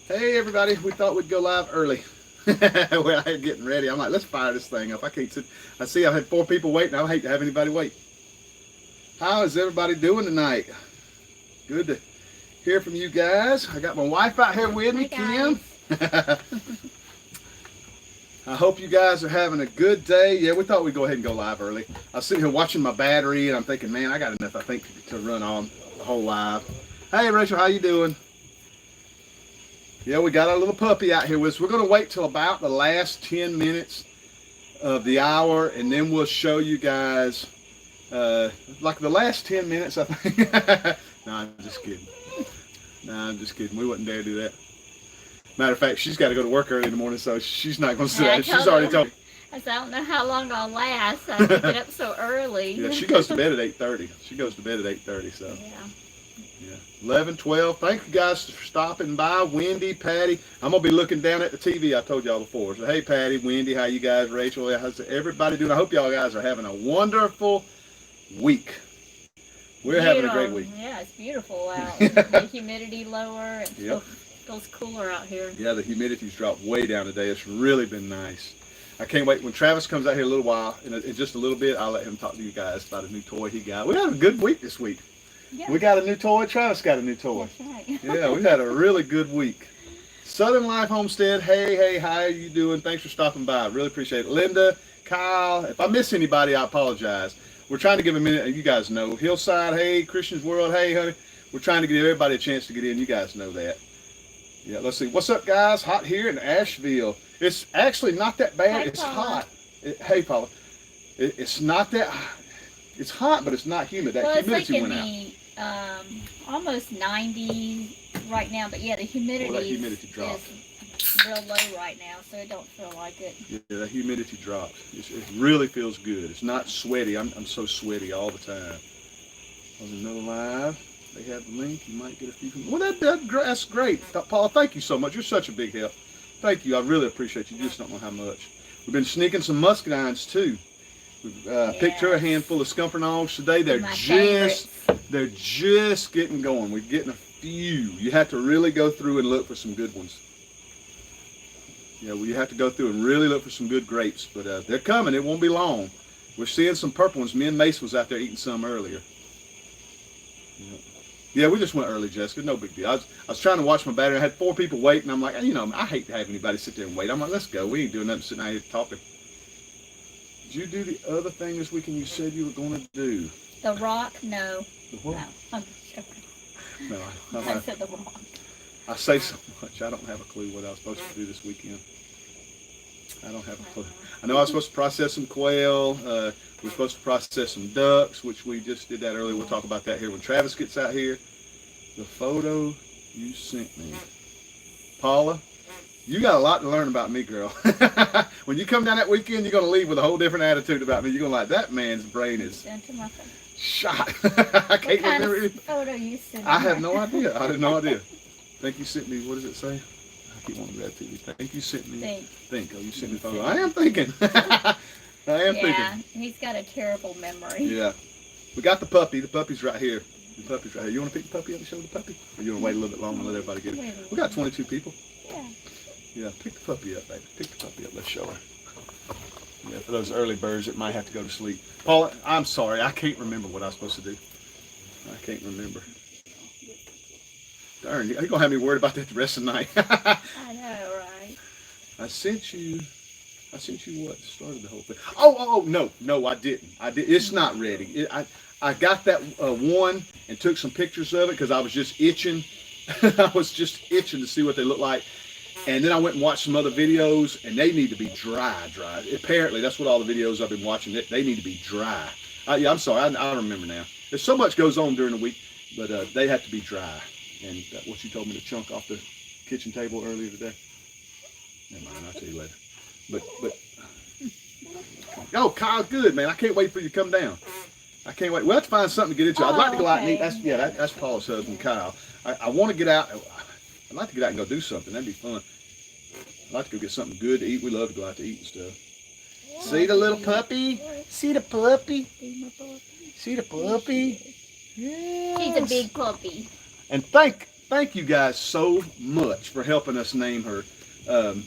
Hey everybody, we thought we'd go live early. We're getting ready. I'm like, let's fire this thing up. I can't sit. I see I've had 4 people waiting. I hate to have anybody wait. How is everybody doing tonight? Good to hear from you guys. I got my wife out here with me, Kim. I hope you guys are having a good day. Yeah, we thought we'd go ahead and go live early. I was sitting here watching my battery and I'm thinking, man, I got enough, I think, to run on the whole live. Hey Rachel, how you doing? Yeah, we got our little puppy out here with us. We're going to wait till about the last 10 minutes of the hour, and then we'll show you guys, like the last 10 minutes, I think. No, I'm just kidding. No, I'm just kidding. We wouldn't dare do that. Matter of fact, she's got to go to work early in the morning, so she's not going to sit down. She's already told me. I said, I don't know how long I'll last. I have to get up so early. Yeah, she goes to bed at 8:30. She goes to bed at 8:30, so. Yeah. Yeah, 11, 12. Thank you guys for stopping by. Wendy, Patty. I'm going to be looking down at the TV. I told y'all before. So, hey, Patty, Wendy, how you guys? Rachel, how's everybody doing? I hope y'all guys are having a wonderful week. We're having a great week. Yeah, it's beautiful out. The humidity lower. It feels cooler out here. Yeah, the humidity's dropped way down today. It's really been nice. I can't wait. When Travis comes out here a little while, in just a little bit, I'll let him talk to you guys about a new toy he got. We had a good week this week. Yeah. We got a new toy. Travis got a new toy. That's right. Yeah, we had a really good week. Southern Life Homestead. Hey, how are you doing? Thanks for stopping by. Really appreciate it. Linda, Kyle, if I miss anybody, I apologize. We're trying to give a minute. You guys know. Hillside, hey. Christian's World, hey, honey. We're trying to give everybody a chance to get in. You guys know that. Yeah, let's see. What's up, guys? Hot here in Asheville. It's actually not that bad. Hey, it's Paula. hot. Hey, Paula. It's not that. It's hot, but it's not humid. That humidity went out. Almost 90 right now, but yeah, the humidity, that humidity dropped. is real low right now, so it don't feel like it. Yeah, the humidity dropped. It really feels good. It's not sweaty. I'm so sweaty all the time. There's another live. They have the link. You might get a few. Well, that's great. Paula, thank you so much. You're such a big help. Thank you. I really appreciate you. You just don't know how much. We've been sneaking some muscadines too. We've picked her a handful of scumpernongs today. They're just getting going. We're getting a few. You have to really go through and look for some good ones. Yeah, well, you have to go through and really look for some good grapes. But they're coming. It won't be long. We're seeing some purple ones. Me and Mace was out there eating some earlier. Yeah, we just went early, Jessica. No big deal. I was trying to watch my battery. I had 4 people waiting. I'm like, I hate to have anybody sit there and wait. I'm like, let's go. We ain't doing nothing sitting out here talking. Did you do the other thing this weekend you said you were going to do? The rock? No. The what? No, I'm joking. No, I said the rock. I say so much. I don't have a clue what I was supposed to do this weekend. I don't have a clue. I know I was supposed to process some quail. We're supposed to process some ducks, which we just did that earlier. We'll talk about that here when Travis gets out here. The photo you sent me. Paula, you got a lot to learn about me, girl. When you come down that weekend, you're going to leave with a whole different attitude about me. You're going to like, that man's brain is shot. I can't remember anything. Photo you sent me. I have no idea. I had no idea. Think you sent me, what does it say? I keep wanting to grab TV. Think you sent me. Think. Oh, you sent me a photo. I am thinking. I am thinking. Yeah, he's got a terrible memory. Yeah. We got the puppy. The puppy's right here. The puppy's right here. You want to pick the puppy up and show the puppy? Or you want to wait a little bit longer and let everybody get it? We got 22 people. Yeah. Yeah, pick the puppy up, baby. Pick the puppy up. Let's show her. Yeah, for those early birds that might have to go to sleep. Paula, I'm sorry. I can't remember what I was supposed to do. I can't remember. Darn, you're going to have me worried about that the rest of the night. I know, right? I sent you what started the whole thing. Oh, no, I didn't. It's not ready. I got that one and took some pictures of it because I was just itching. I was just itching to see what they look like. And then I went and watched some other videos, and they need to be dry. Apparently, that's what all the videos I've been watching, they need to be dry. Yeah, I'm sorry, I remember now. There's so much goes on during the week, but they have to be dry. And what you told me to chunk off the kitchen table earlier today. Never mind, I'll tell you later. But oh, Kyle, good, man. I can't wait for you to come down. I can't wait. We'll have to find something to get into. I'd like to go out and eat. That's Paul's husband, Kyle. I want to get out. I'd like to get out and go do something. That'd be fun. I'd like to go get something good to eat. We love to go out to eat and stuff. See the little puppy? See the puppy? See the puppy? Yeah. She's a big puppy. And thank thank you guys so much for helping us name her. Um,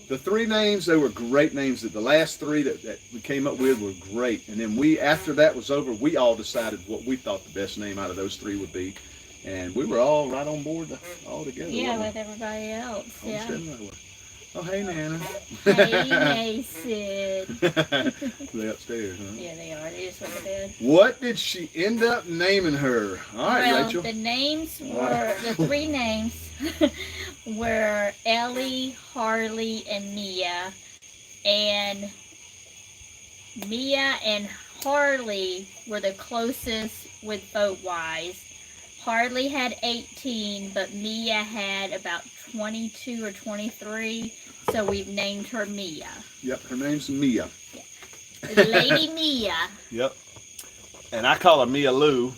the three names, they were great names. The last three that we came up with were great. And then after that was over, we all decided what we thought the best name out of those three would be. And we were all right on board all together. Yeah, with everybody else. Yeah. Oh, hey, Nana. Hey, Sid. They're upstairs, huh? Yeah, they are. They just went to bed. What did she end up naming her? All right, Well, Rachel. the names were, the three names were Ellie, Harley, and Mia. And Mia and Harley were the closest with vote-wise. Harley had 18, but Mia had about 22 or 23, so we've named her Mia. Yep, her name's Mia. Yeah. Lady Mia. Yep. And I call her Mia Lou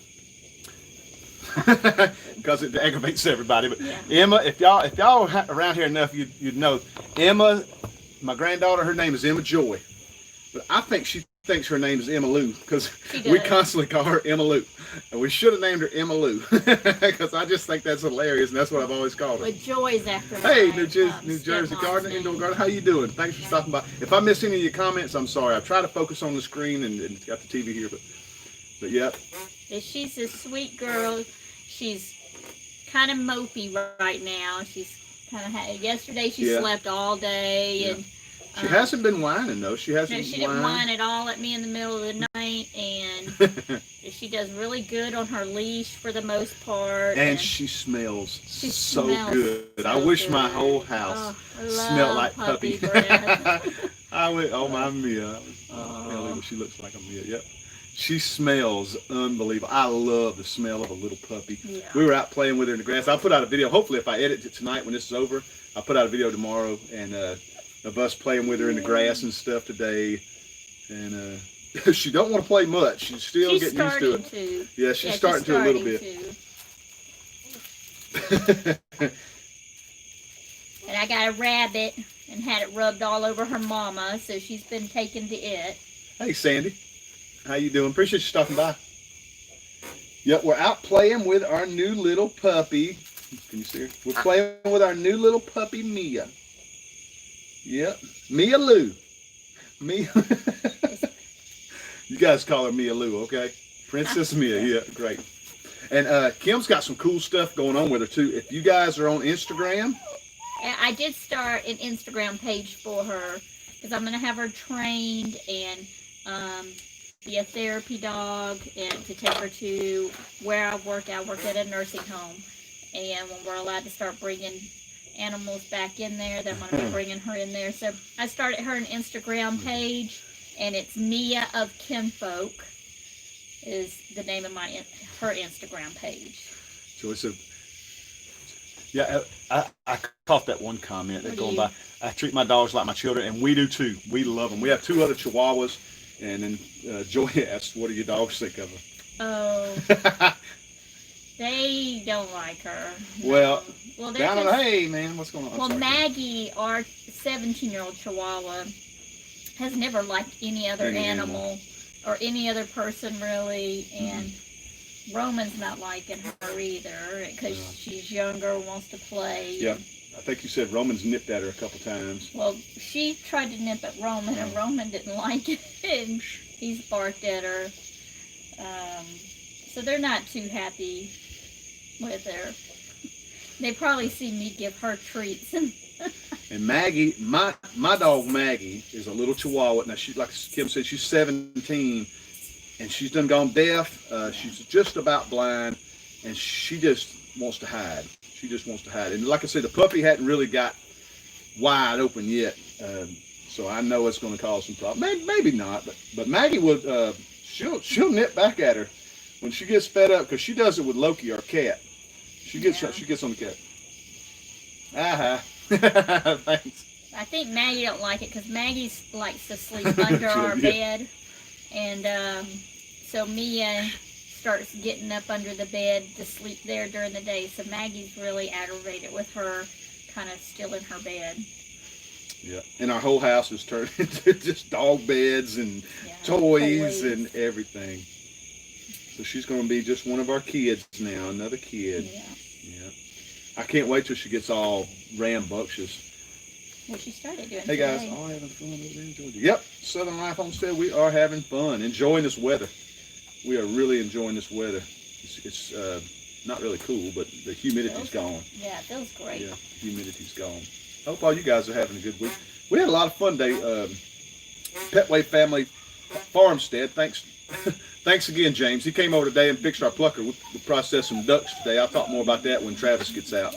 because it aggravates everybody. But Yeah. Emma, if y'all are around here enough, you'd know Emma. My granddaughter, her name is Emma Joy, but I think she thinks her name is Emma Lou because we constantly call her Emma Lou. And we should have named her Emma Lou because I just think that's hilarious, and that's what I've always called her. With Joy's after Hey, my, New Jersey Garden, Indoor Garden, how you doing? Thanks for stopping by. If I missed any of your comments, I'm sorry. I try to focus on the screen and got the TV here, but yep. She's a sweet girl. She's kind of mopey right now. She's kind of yesterday she slept all day and. She hasn't been whining though. She hasn't. No, she didn't whine at all at me in the middle of the night, and she does really good on her leash for the most part. And she smells so good. So I wish good. my whole house smelled like puppy. I went, oh my Mia. Ellie, she looks like a Mia. Yep. She smells unbelievable. I love the smell of a little puppy. Yeah. We were out playing with her in the grass. I'll put out a video. Hopefully, if I edit it tonight when this is over, I'll put out a video tomorrow and. Of us playing with her in the grass and stuff today, and she don't want to play much. She's still getting used to it. Yeah, she's starting to a little bit. And I got a rabbit and had it rubbed all over her mama, so she's been taken to it. Hey, Sandy, how you doing? Appreciate you stopping by. Yep, we're out playing with our new little puppy. Can you see her? We're playing with our new little puppy Mia. Yep, Mia Lou. Mia. You guys call her Mia Lou, okay? Princess Mia, yeah, great. And Kim's got some cool stuff going on with her too. If you guys are on Instagram. I did start an Instagram page for her because I'm going to have her trained and be a therapy dog and to take her to where I work. I work at a nursing home. And when we're allowed to start bringing animals back in there, then I'm going to be bringing her in there. So I started her an Instagram page, and it's Mia of Kinfolk is the name of her Instagram page. So it's I caught that one comment that going by. I treat my dogs like my children, and we do too. We love them. We have 2 other Chihuahuas, and then Joy asked, "What do your dogs think of her?" Oh. They don't like her. Well down on, hey man, what's going on? Well, Maggie, our 17-year-old Chihuahua, has never liked any other animal or any other person really, and Roman's not liking her either because she's younger, wants to play. Yeah, I think you said Roman's nipped at her a couple times. Well, she tried to nip at Roman, and Roman didn't like it, and he's barked at her. So they're not too happy with her. They probably see me give her treats. And Maggie, my dog Maggie is a little Chihuahua. Now she's, like Kim said, she's 17, and she's done gone deaf. She's just about blind, and she just wants to hide. She just wants to hide. And like I said, the puppy hadn't really got wide open yet, so I know it's going to cause some problems. Maybe not, but Maggie would. She'll nip back at her when she gets fed up because she does it with Loki, our cat. She gets on the cat. Thanks. I think Maggie don't like it because Maggie likes to sleep under our bed, and so Mia starts getting up under the bed to sleep there during the day. So Maggie's really aggravated with her kind of still in her bed. Yeah, and our whole house is turned into just dog beds and toys and everything. So she's going to be just one of our kids now, another kid. Yeah. Yeah. I can't wait till she gets all rambunctious. What she started doing Hey today. guys, all having fun over there in Georgia. Yep, Southern Life Homestead, we are having fun, enjoying this weather. We are really enjoying this weather. It's not really cool, but the humidity's gone. Yeah, it feels great. Yeah, humidity's gone. I hope all you guys are having a good week. We had a lot of fun day. Petway Family Farmstead. Thanks again, James. He came over today and fixed our plucker. We processed some ducks today. I'll talk more about that when Travis gets out.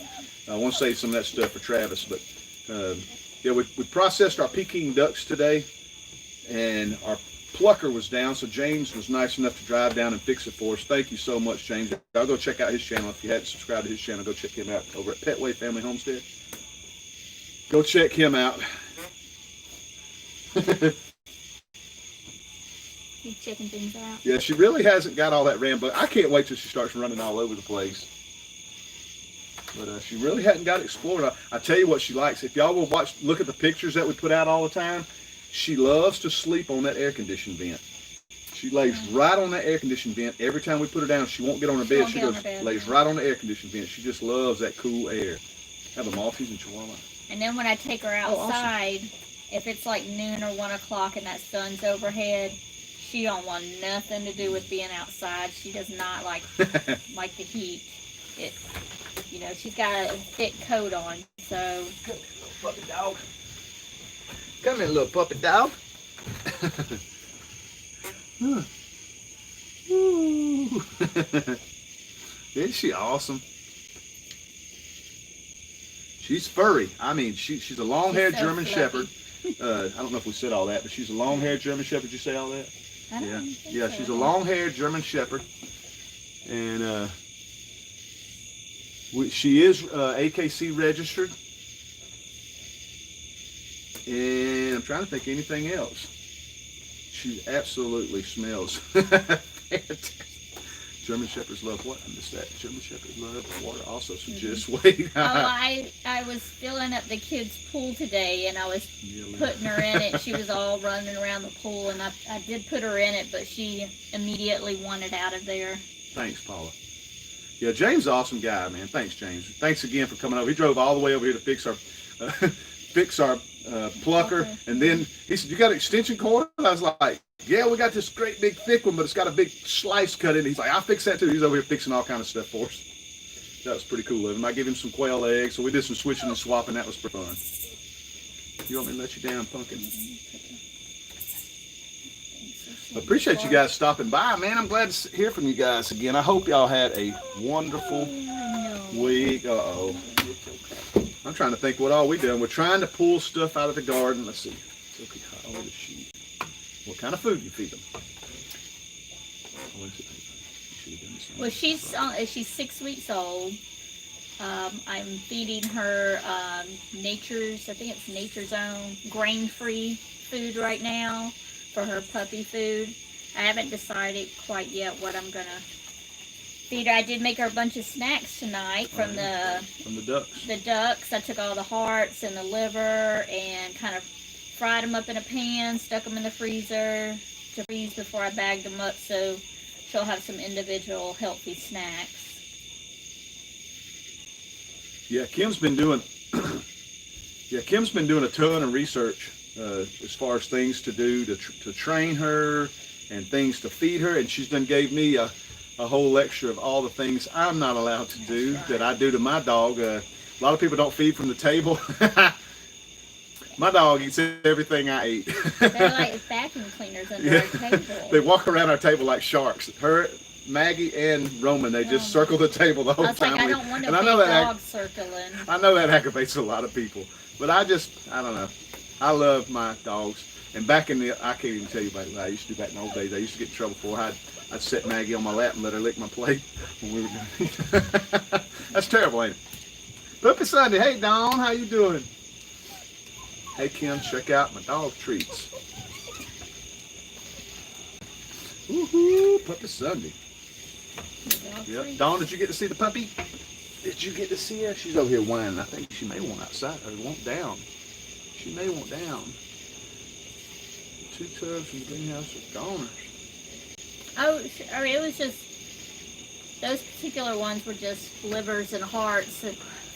I want to save some of that stuff for Travis. But yeah, we processed our Peking ducks today, and our plucker was down, so James was nice enough to drive down and fix it for us. Thank you so much, James. I'll go check out his channel. If you hadn't subscribed to his channel, go check him out over at Petway Family Homestead. Go check him out. Keep checking things out. Yeah, she really hasn't got all that rambunctious. I can't wait till she starts running all over the place. But she really hadn't got explored. I tell you what she likes. If y'all will look at the pictures that we put out all the time, she loves to sleep on that air conditioning vent. She lays right on that air conditioning vent. Every time we put her down, she won't get on her bed. She goes, lays right on the air conditioning vent. She just loves that cool air. Have a Maltese and Chihuahua. And then when I take her outside, if it's like noon or 1 o'clock and that sun's overhead, she don't want nothing to do with being outside. She does not like like the heat. It, you know, she's got a thick coat on, so. Come here, little puppy dog. Come here, little puppy dog. Isn't she awesome? She's furry. I mean, she's a long-haired German Shepherd. I don't know if we said all that, but she's a long-haired German Shepherd. Did you say all that? Yeah, she's a long-haired German Shepherd, and she is AKC registered. And I'm trying to think of anything else. She absolutely smells fantastic. German Shepherds love what? I missed that. German Shepherds love water also, so just wait. I was filling up the kids' pool today, and I was putting her in it. She was all running around the pool, and I did put her in it, but she immediately wanted out of there. Thanks, Paula. Yeah, James is an awesome guy, man. Thanks, James. Thanks again for coming over. He drove all the way over here to fix our plucker, and then he said, "You got an extension cord?" I was like, "Yeah, we got this great big thick one, but it's got a big slice cut in it." He's like, "I'll fix that too." He's over here fixing all kind of stuff for us. That was pretty cool of him. I gave him some quail eggs, so we did some switching and swapping. That was pretty fun. You want me to let you down, Pumpkin? Appreciate you guys stopping by, man. I'm glad to hear from you guys again. I hope y'all had a wonderful week. I'm trying to think what all we done. We're trying to pull stuff out of the garden. Let's see. How old is she? What kind of food you feed them? Well, she's 6 weeks old. I'm feeding her I think it's Nature's Own grain-free food right now for her puppy food. I haven't decided quite yet what I'm gonna feed her. I did make her a bunch of snacks tonight from the ducks. The ducks. I took all the hearts and the liver and kind of fried them up in a pan, stuck them in the freezer to freeze before I bagged them up, so she'll have some individual healthy snacks. Yeah, Kim's been doing a ton of research as far as things to do to train her and things to feed her, and she's done gave me a whole lecture of all the things I'm not allowed to do that I do to my dog. A lot of people don't feed from the table. My dog eats everything I eat. They're like vacuum cleaners under our table. They walk around our table like sharks. Her, Maggie, and Roman, they just circle the table the whole time. I don't want no dog circling. I know that aggravates a lot of people, but I don't know. I love my dogs. And back in I can't even tell you about what I used to do back in the old days. I used to get in trouble for I'd set Maggie on my lap and let her lick my plate when we were doing it. That's terrible, ain't it? Puppy Sunday. Hey, Dawn, how you doing? Hey, Kim, check out my dog treats. Woohoo, Puppy Sunday. Yep. Dawn, did you get to see the puppy? Did you get to see her? She's over here whining. I think she may want outside or want down. She may want down. 2 tubs from the greenhouse are goners. Oh, it was just those particular ones were just livers and hearts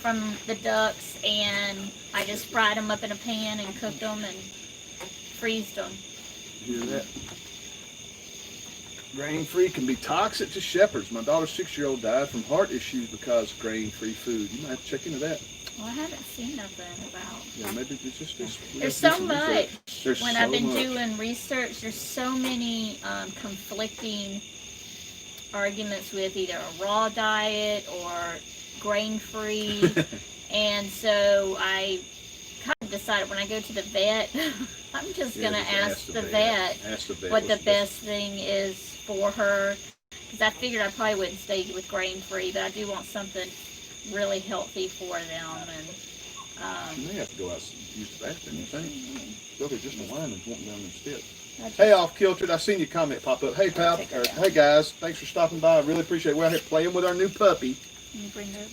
from the ducks, and I just fried them up in a pan and cooked them and freezed them. You hear that? Grain-free can be toxic to shepherds. My daughter's 6-year-old died from heart issues because of grain-free food. You might have to check into that. Well, I haven't seen nothing about. Yeah, maybe it's just this. There's so much. There's When so I've been much. doing research, there's so many conflicting arguments with either a raw diet or grain-free. And so I kind of decided when I go to the vet, I'm just Yeah, going to just ask the vet Ask the vet what the what's best thing is for her. Because I figured I probably wouldn't stay with grain-free, but I do want something really healthy for them. And You may have to go out and use the bathroom, you think? Go there just a whine and walking down them steps. I just- Hey, Off Kiltered, I seen your comment pop up. Hey, pal, Take her or, down. hey guys, thanks for stopping by. I really appreciate it. We're out here playing with our new puppy. Can you bring her over?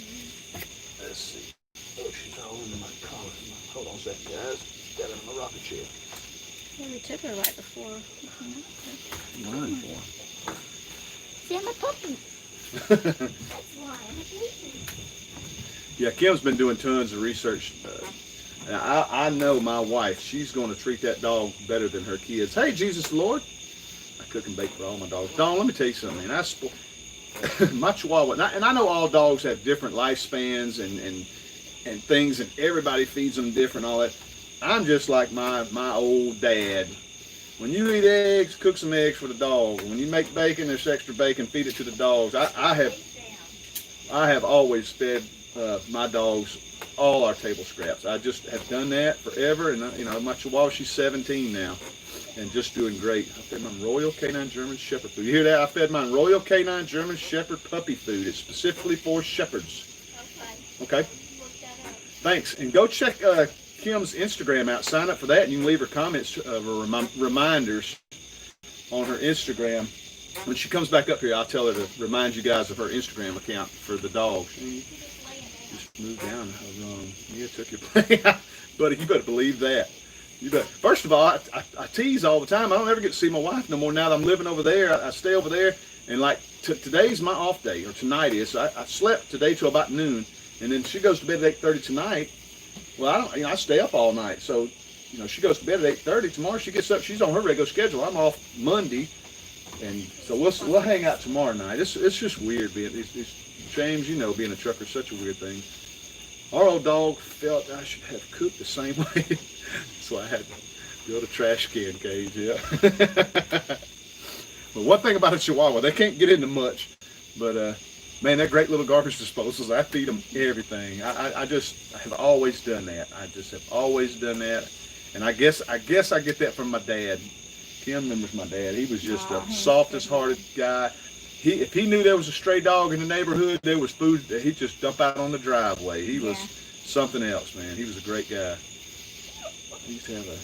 Let's see. Oh, she's all in my collar. Hold on a second, guys. Got her in my rocket chair. Yeah, we took her right before. Mine for See, I'm a puppy. him. That's why I'm a puppy. Yeah, Kim's been doing tons of research. And I know my wife, she's going to treat that dog better than her kids. Hey, Jesus Lord. I cook and bake for all my dogs. Dawn, let me tell you something, man. My Chihuahua, and I know all dogs have different lifespans and things, and everybody feeds them different, all that. I'm just like my old dad. When you eat eggs, cook some eggs for the dog. When you make bacon, there's extra bacon, feed it to the dogs. I have always fed my dogs all our table scraps. I just have done that forever, and you know, my Chihuahua, she's 17 now, and just doing great. I fed mine Royal Canine German Shepherd food. You hear that? I fed mine Royal Canine German Shepherd puppy food. It's specifically for shepherds. Okay. Thanks, and go check Kim's Instagram out. Sign up for that, and you can leave her comments reminders on her Instagram. When she comes back up here, I'll tell her to remind you guys of her Instagram account for the dog. Just move down. Yeah, took your play. Buddy, you better believe that. You bet. First of all, I tease all the time. I don't ever get to see my wife no more now that I'm living over there. I stay over there, and like today's my off day, or tonight is. I slept today till about noon, and then she goes to bed at 8:30 tonight. Well, I stay up all night, so she goes to bed at 8:30. Tomorrow she gets up. She's on her regular schedule. I'm off Monday, and so we'll hang out tomorrow night. It's just weird being. It's James, being a trucker is such a weird thing. Our old dog felt I should have cooked the same way, so I had to build a trash can cage. Yeah. But one thing about a Chihuahua, they can't get into much. But man, they're great little garbage disposals. I feed them everything. I have always done that. I just have always done that, and I guess I get that from my dad. Kim remembers my dad. He was just the softest-hearted guy. If he knew there was a stray dog in the neighborhood, there was food, he'd just dump out on the driveway. He was something else, man. He was a great guy. He used to have a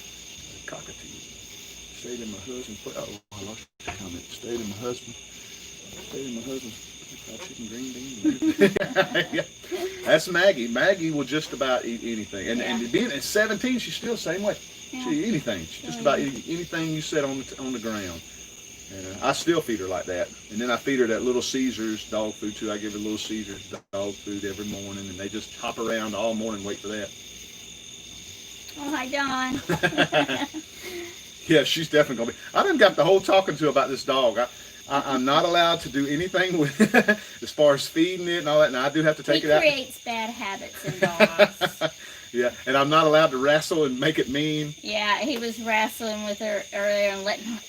cockatoo. Stayed in my husband's place. Oh, I lost your comment. Stayed in my husband's fried chicken, green beans. Yeah. That's Maggie. Maggie will just about eat anything. And being at 17, she's still the same way. Yeah. She eat anything. She just about eat anything you set on the ground. And I still feed her like that. And then I feed her that Little Caesars dog food too. I give her Little Caesars dog food every morning, and they just hop around all morning, wait for that. Oh, hi, Don. Yeah, she's definitely gonna be. I done got the whole talking to about this dog. I'm not allowed to do anything with it as far as feeding it and all that. And I do have to take it out. He creates bad habits in dogs. Yeah, and I'm not allowed to wrestle and make it mean. Yeah, he was wrestling with her earlier and letting her,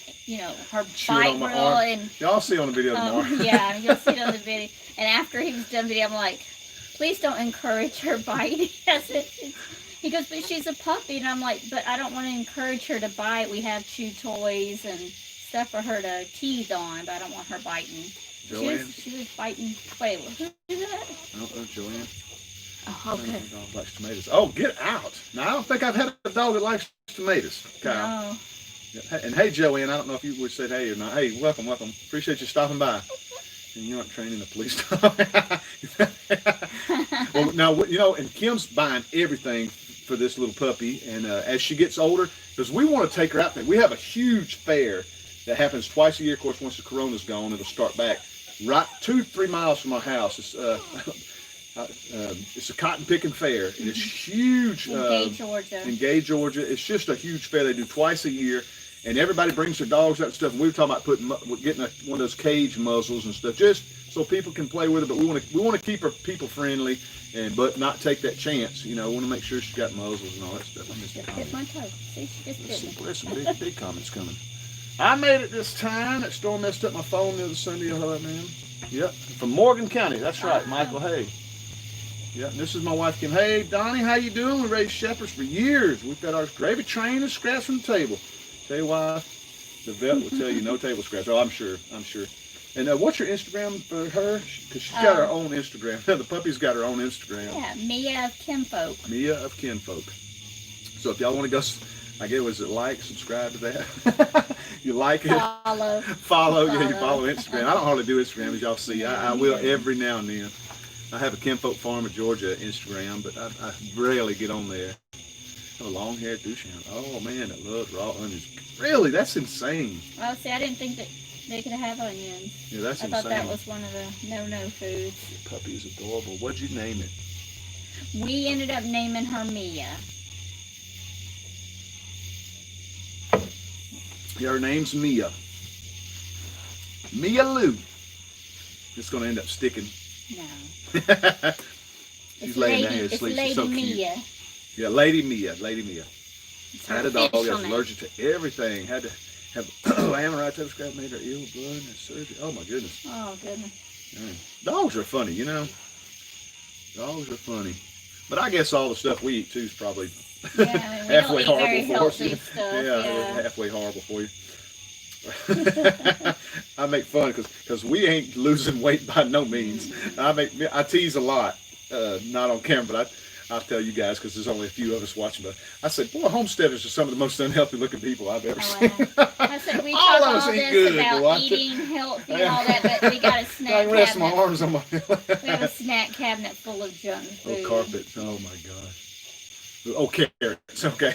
her Chewing bite on my real arm. and Y'all see on the video tomorrow. yeah, you'll see it on the video. And after he was done video, I'm like, please don't encourage her biting. He goes, but she's a puppy, and I'm like, but I don't want to encourage her to bite. We have chew toys and stuff for her to tease on, but I don't want her biting. Joanne? She was biting. Wait, who is that? I don't know, Joanne. Oh, okay. My dog likes tomatoes. Oh, get out. Now, I don't think I've had a dog that likes tomatoes, Kyle. No. Yeah. And hey, Joanne, I don't know if you would say hey or not. Hey, welcome. Appreciate you stopping by. And you're not training a police dog. Well, now, and Kim's buying everything for this little puppy. And as she gets older, because we want to take her out there. We have a huge fair that happens twice a year. Of course, once the corona's gone, it'll start back. right 2-3 miles from our house. It's a cotton picking fair, and it's huge. In Gay, Georgia. In Gay, Georgia. It's just a huge fair they do twice a year, and everybody brings their dogs out and stuff. And we were talking about getting one of those cage muzzles and stuff, just so people can play with it. But we want to keep her people friendly, but not take that chance. You know, we want to make sure she's got muzzles and all that stuff. I missed the Hit my toe. See, she just bit me. There's some big comments coming. I made it this time. That storm messed up my phone the other Sunday. Hello, man. Yep, from Morgan County. That's right, Michael Hay. Yep, and this is my wife Kim. Hey, Donnie, how you doing? We raised shepherds for years. We've got our gravy train and scraps from the table. Tell you why, the vet will tell you no table scraps. Oh, I'm sure. And what's your Instagram for her? Because she's got her own Instagram. The puppy's got her own Instagram. Yeah, Mia of Kinfolk. Mia of Kinfolk. So if y'all want to go, I guess, was it like, subscribe to that? You like it? Follow. Yeah, you follow Instagram. I don't hardly do Instagram, as y'all see. I will every now and then. I have a Kinfolk Farmer Georgia Instagram, but I rarely get on there. A long-haired Dachshund. Oh man, that loves raw onions. Really, that's insane. Well, see, I didn't think that they could have onions. Yeah, that's insane. I thought that was one of the no-no foods. The puppy is adorable. What'd you name it? We ended up naming her Mia. Yeah, her name's Mia. Mia Lou. It's going to end up sticking. No. She's laying down here asleep. She's so cute. Mia. Yeah, Lady Mia. I had a dog that was name. allergic to everything. Had to have lamb right to the scrap, made her ill, blood, and surgery. Oh my goodness. Oh goodness. Dogs are funny, you know. Dogs are funny. But I guess all the stuff we eat too is probably halfway horrible for us. Yeah, halfway horrible for you. I make fun because we ain't losing weight by no means. I tease a lot, not on camera, but I'll tell you guys because there's only a few of us watching. But I said, boy, homesteaders are some of the most unhealthy looking people I've ever seen. I said we talk all this about eating healthy and all that, but we got a snack cabinet. I rest my arms on my. We have a snack cabinet full of junk food. Oh, carpet! Oh my gosh! Oh, carrots. Okay.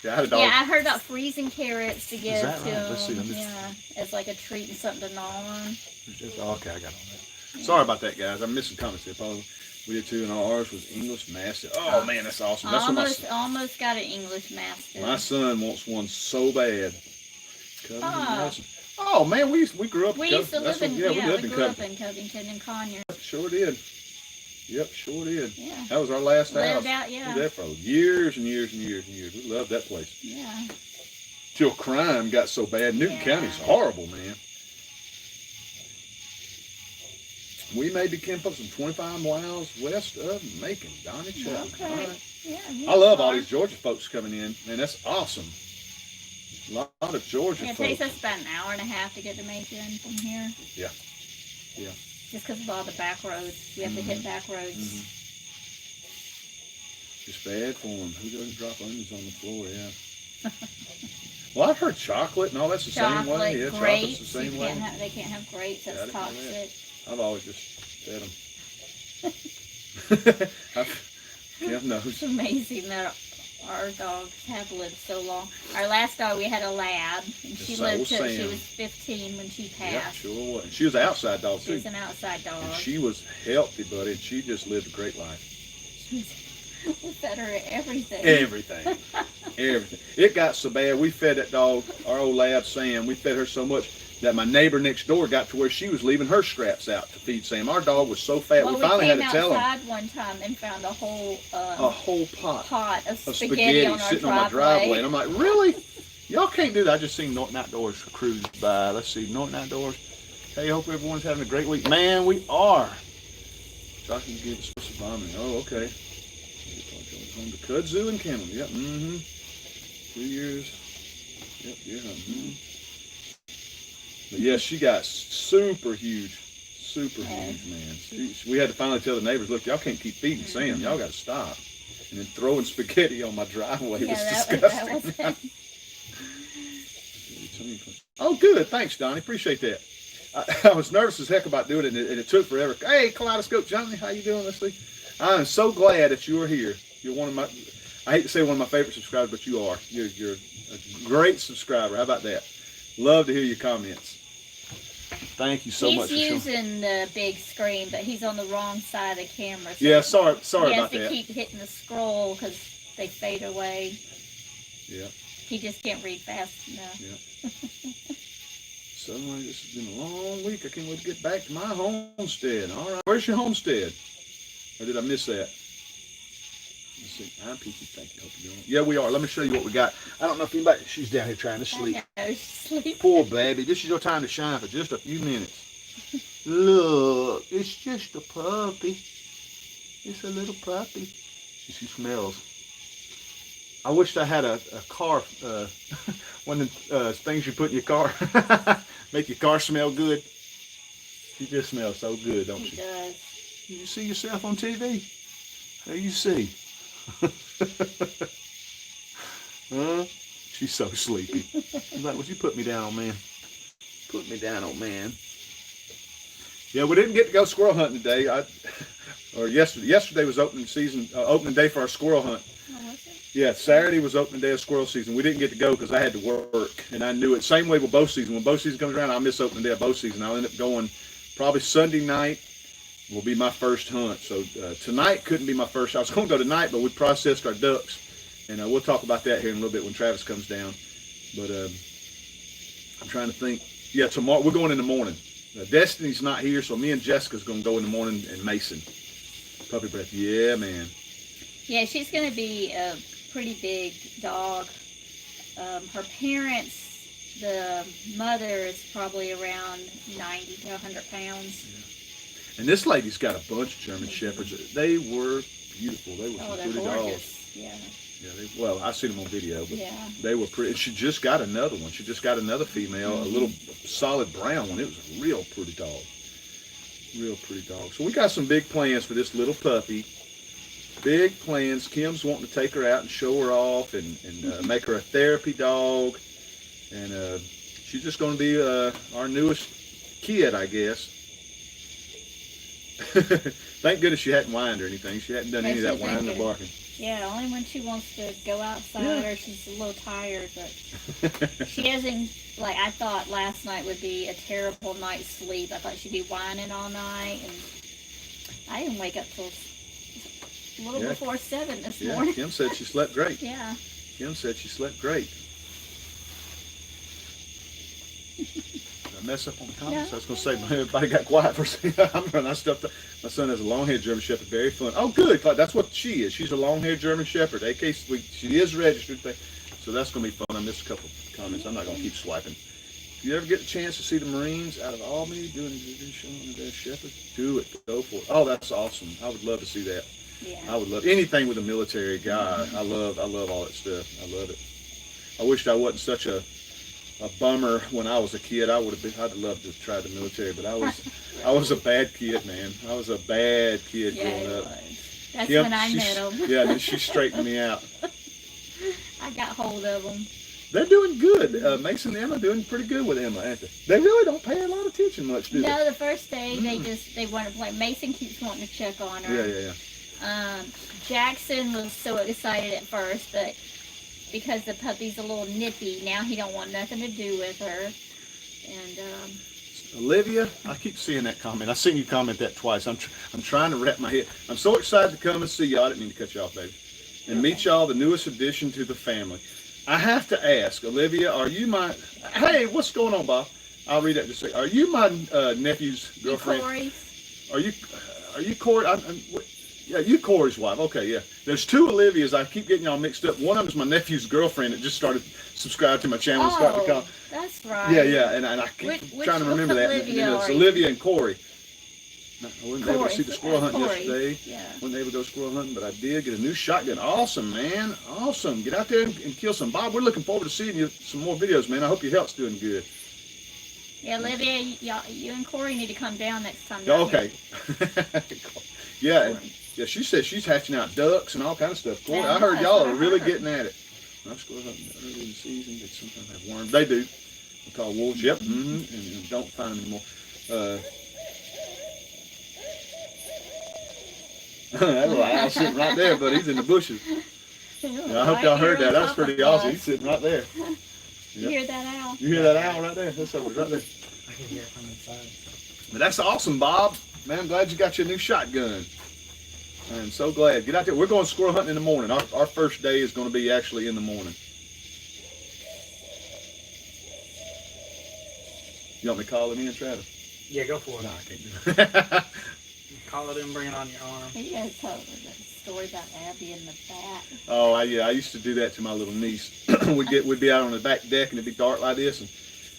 Yeah, I had a dog. Yeah, I heard about freezing carrots to give to right? Let's see, yeah, it's like a treat and something to gnaw on. Okay, I got on that. Yeah. Sorry about that, guys. I'm missing comments here. Probably we did too, and ours was English Mastiff. Oh man, that's awesome. That's almost got an English Mastiff. My son wants one so bad. Oh man, we grew up. We used to live in we grew up in Covington and Conyers. Sure did. Yep, sure did. Yeah. That was our last house. Lived out, yeah. We did that for years and years and years and years. We loved that place. Yeah. Till crime got so bad. Newton County's horrible, man. We may be Kinfolk some 25 miles west of Macon, Donnie Chuck. Okay. Right. Yeah. I love all these Georgia folks coming in, man. That's awesome. A lot of Georgia folks. It takes us about an hour and a half to get to Macon from here. Yeah. Yeah. Just because of all the back roads. We have to hit back roads. Just bad for them. Who doesn't drop onions on the floor? Yeah. Well, I've heard chocolate and all that's the same way. Yeah, chocolate's the same way. They can't have grapes. That's toxic. I've always just fed them. Kim knows. It's amazing that our dogs have lived so long. Our last dog, we had a lab, and she lived till she was 15 when she passed. Yeah, sure was. She was an outside dog, too. She was an outside dog. And she was healthy, buddy, and she just lived a great life. We fed her everything. Everything. Everything. It got so bad, we fed that dog, our old lab, Sam, we fed her so much that my neighbor next door got to where she was leaving her scraps out to feed Sam. Our dog was so fat, we finally had to tell him. We came outside one time and found a whole pot of spaghetti on sitting on my driveway. And I'm like, really? Y'all can't do that. I just seen Norton Outdoors cruise by. Let's see, Norton Outdoors. Hey, hope everyone's having a great week. Man, we are. Talking to get special bombing. Oh, okay. Home to kudzu and kennel. Yep. 2 years. Yep. Yeah. But yeah, she got super huge, man. We had to finally tell the neighbors, look, y'all can't keep feeding Sam. Y'all got to stop. And then throwing spaghetti on my driveway was disgusting. Oh, good. Thanks, Donnie. Appreciate that. I was nervous as heck about doing it, and it took forever. Hey, Kaleidoscope Johnny, how you doing, Leslie? I am so glad that you are here. You're one of my, I hate to say one of my favorite subscribers, but you are. You're a great subscriber. How about that? Love to hear your comments. Thank you so much for He's showing. using the big screen, but he's on the wrong side of the camera. So Yeah, sorry he has about to that. keep hitting the scroll because they fade away. Yeah. He just can't read fast enough. Yeah. Suddenly, this has been a long week. I can't wait to get back to my homestead. All right. Where's your homestead? Or did I miss that? Let's see. I'm Peachy. Thank you. Hope you're doing. Yeah, we are. Let me show you what we got. I don't know if anybody. She's down here trying to sleep. I know, sleep. Poor baby. This is your time to shine for just a few minutes. Look, it's just a puppy. It's a little puppy. She smells. I wished I had a car, one of the things you put in your car, make your car smell good. She just smells so good, don't He she? does. You see yourself on TV? How you see? Huh? She's so sleepy. I'm like, would you put me down, old man? Put me down, old man. Yeah, we didn't get to go squirrel hunting today. Or yesterday. Yesterday was opening day for our squirrel hunt. Oh, was it? Yeah, Saturday was opening day of squirrel season. We didn't get to go because I had to work, and I knew it. Same way with bow season. When bow season comes around, I miss opening day of bow season. I'll end up going probably Sunday night will be my first hunt. So tonight couldn't be my first. I was going to go tonight, but we processed our ducks, and we'll talk about that here in a little bit when Travis comes down. But I'm trying to think. Yeah, tomorrow we're going in the morning. Destiny's not here, so me and Jessica's going to go in the morning, and Mason. Puppy breath. Yeah, man. Yeah, she's going to be a pretty big dog. Her parents, the mother is probably around 90 to 100 pounds. Yeah. And this lady's got a bunch of German Shepherds. They were beautiful. They were some They're pretty gorgeous. dogs. Yeah. Yeah, I seen them on video, but Yeah. they were pretty. She just got another one. She just got another female, a little solid brown one. It was a real pretty dog. Real pretty dog. So we got some big plans for this little puppy. Big plans. Kim's wanting to take her out and show her off and make her a therapy dog. And she's just going to be our newest kid, I guess. Thank goodness she hadn't whined or anything. She hadn't done any of that whining or barking. Yeah, only when she wants to go outside or she's a little tired. But she doesn't, like, I thought last night would be a terrible night's sleep. I thought she'd be whining all night. And I didn't wake up till a little before 7 this morning. Kim said she slept great. Yeah. Kim said she slept great. Did I mess up on the comments? No. I was going to say, everybody got quiet for a second. I'm running that stuff. My son has a long-haired German Shepherd. Very fun. Oh, good. That's what she is. She's a long-haired German Shepherd. She is registered. So that's going to be fun. I missed a couple of comments. I'm not going to keep swiping. If you ever get a chance to see the Marines out of Albany doing a show on their Shepherd, do it. Go for it. Oh, that's awesome. I would love to see that. Yeah. I would love anything with a military guy. I love all that stuff. I love it. I wished I wasn't such a bummer when I was a kid. I'd love to try the military, but I was a bad kid, man. I was a bad kid growing up. That's when I met him. Yeah, then she straightened me out. I got hold of them. They're doing good. Mason and Emma doing pretty good with Emma, aren't they? They really don't pay a lot of attention much, do they? No, the first day they want to play. Mason keeps wanting to check on her. Yeah. Jackson was so excited at first, but because the puppy's a little nippy, now he don't want nothing to do with her. And Olivia, I keep seeing that comment. I've seen you comment that twice. I'm trying to wrap my head. I'm so excited to come and see y'all. I didn't mean to cut you off, baby. And meet y'all, the newest addition to the family. I have to ask, Olivia, are you my... Hey, what's going on, Bob? I'll read that just a second. Are you my nephew's girlfriend? Corey's. Are you Corey? Yeah, you Corey's wife. Okay, yeah. There's two Olivias. I keep getting y'all mixed up. One of them is my nephew's girlfriend that just started subscribing to my channel. And started to call. That's right. Yeah, and I keep trying to remember that. It's Olivia and Corey. I wasn't able to see the squirrel hunt yesterday. Yeah. Wasn't able to go squirrel hunting, but I did get a new shotgun. Awesome, man. Awesome. Get out there and kill some. Bob, we're looking forward to seeing you some more videos, man. I hope your health's doing good. Yeah, Olivia, you and Corey need to come down next time. Okay. Yeah. Yeah, she says she's hatching out ducks and all kind of stuff. Corey, I heard y'all are really getting at it. I squirrel hunting early in the season. They sometimes have worms. They do. They're called wolves. Yep. And don't find them anymore. That little owl sitting right there, but he's in the bushes. Yeah, I hope y'all heard that. That was pretty awesome. He's sitting right there. You hear that owl? You hear that owl right there? That's over right there. You hear it from inside. But that's awesome, Bob. Man, I'm glad you got your new shotgun. I'm so glad. Get out there. We're going squirrel hunting in the morning. Our first day is going to be actually in the morning. You want me to call it in, Travis? Yeah, go for it. No, I can't do it. Call it in, bring it on your arm. You guys told me that story about Abby and the bat. Oh, I used to do that to my little niece. We'd be out on the back deck and it'd be dark like this, and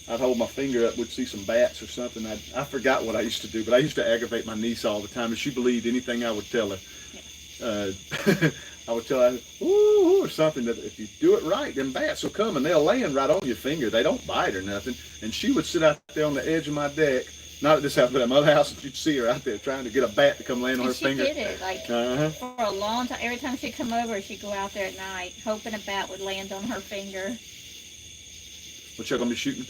I'd hold my finger up. We'd see some bats or something. I forgot what I used to do, but I used to aggravate my niece all the time, and she believed anything I would tell her. I would tell her, ooh, or something, that if you do it right, them bats will come, and they'll land right on your finger. They don't bite or nothing. And she would sit out there on the edge of my deck, not at this house, but at my other house, and you'd see her out there trying to get a bat to come land on her She finger. did it like for a long time. Every time she'd come over, she'd go out there at night, hoping a bat would land on her finger. What y'all gonna be shooting?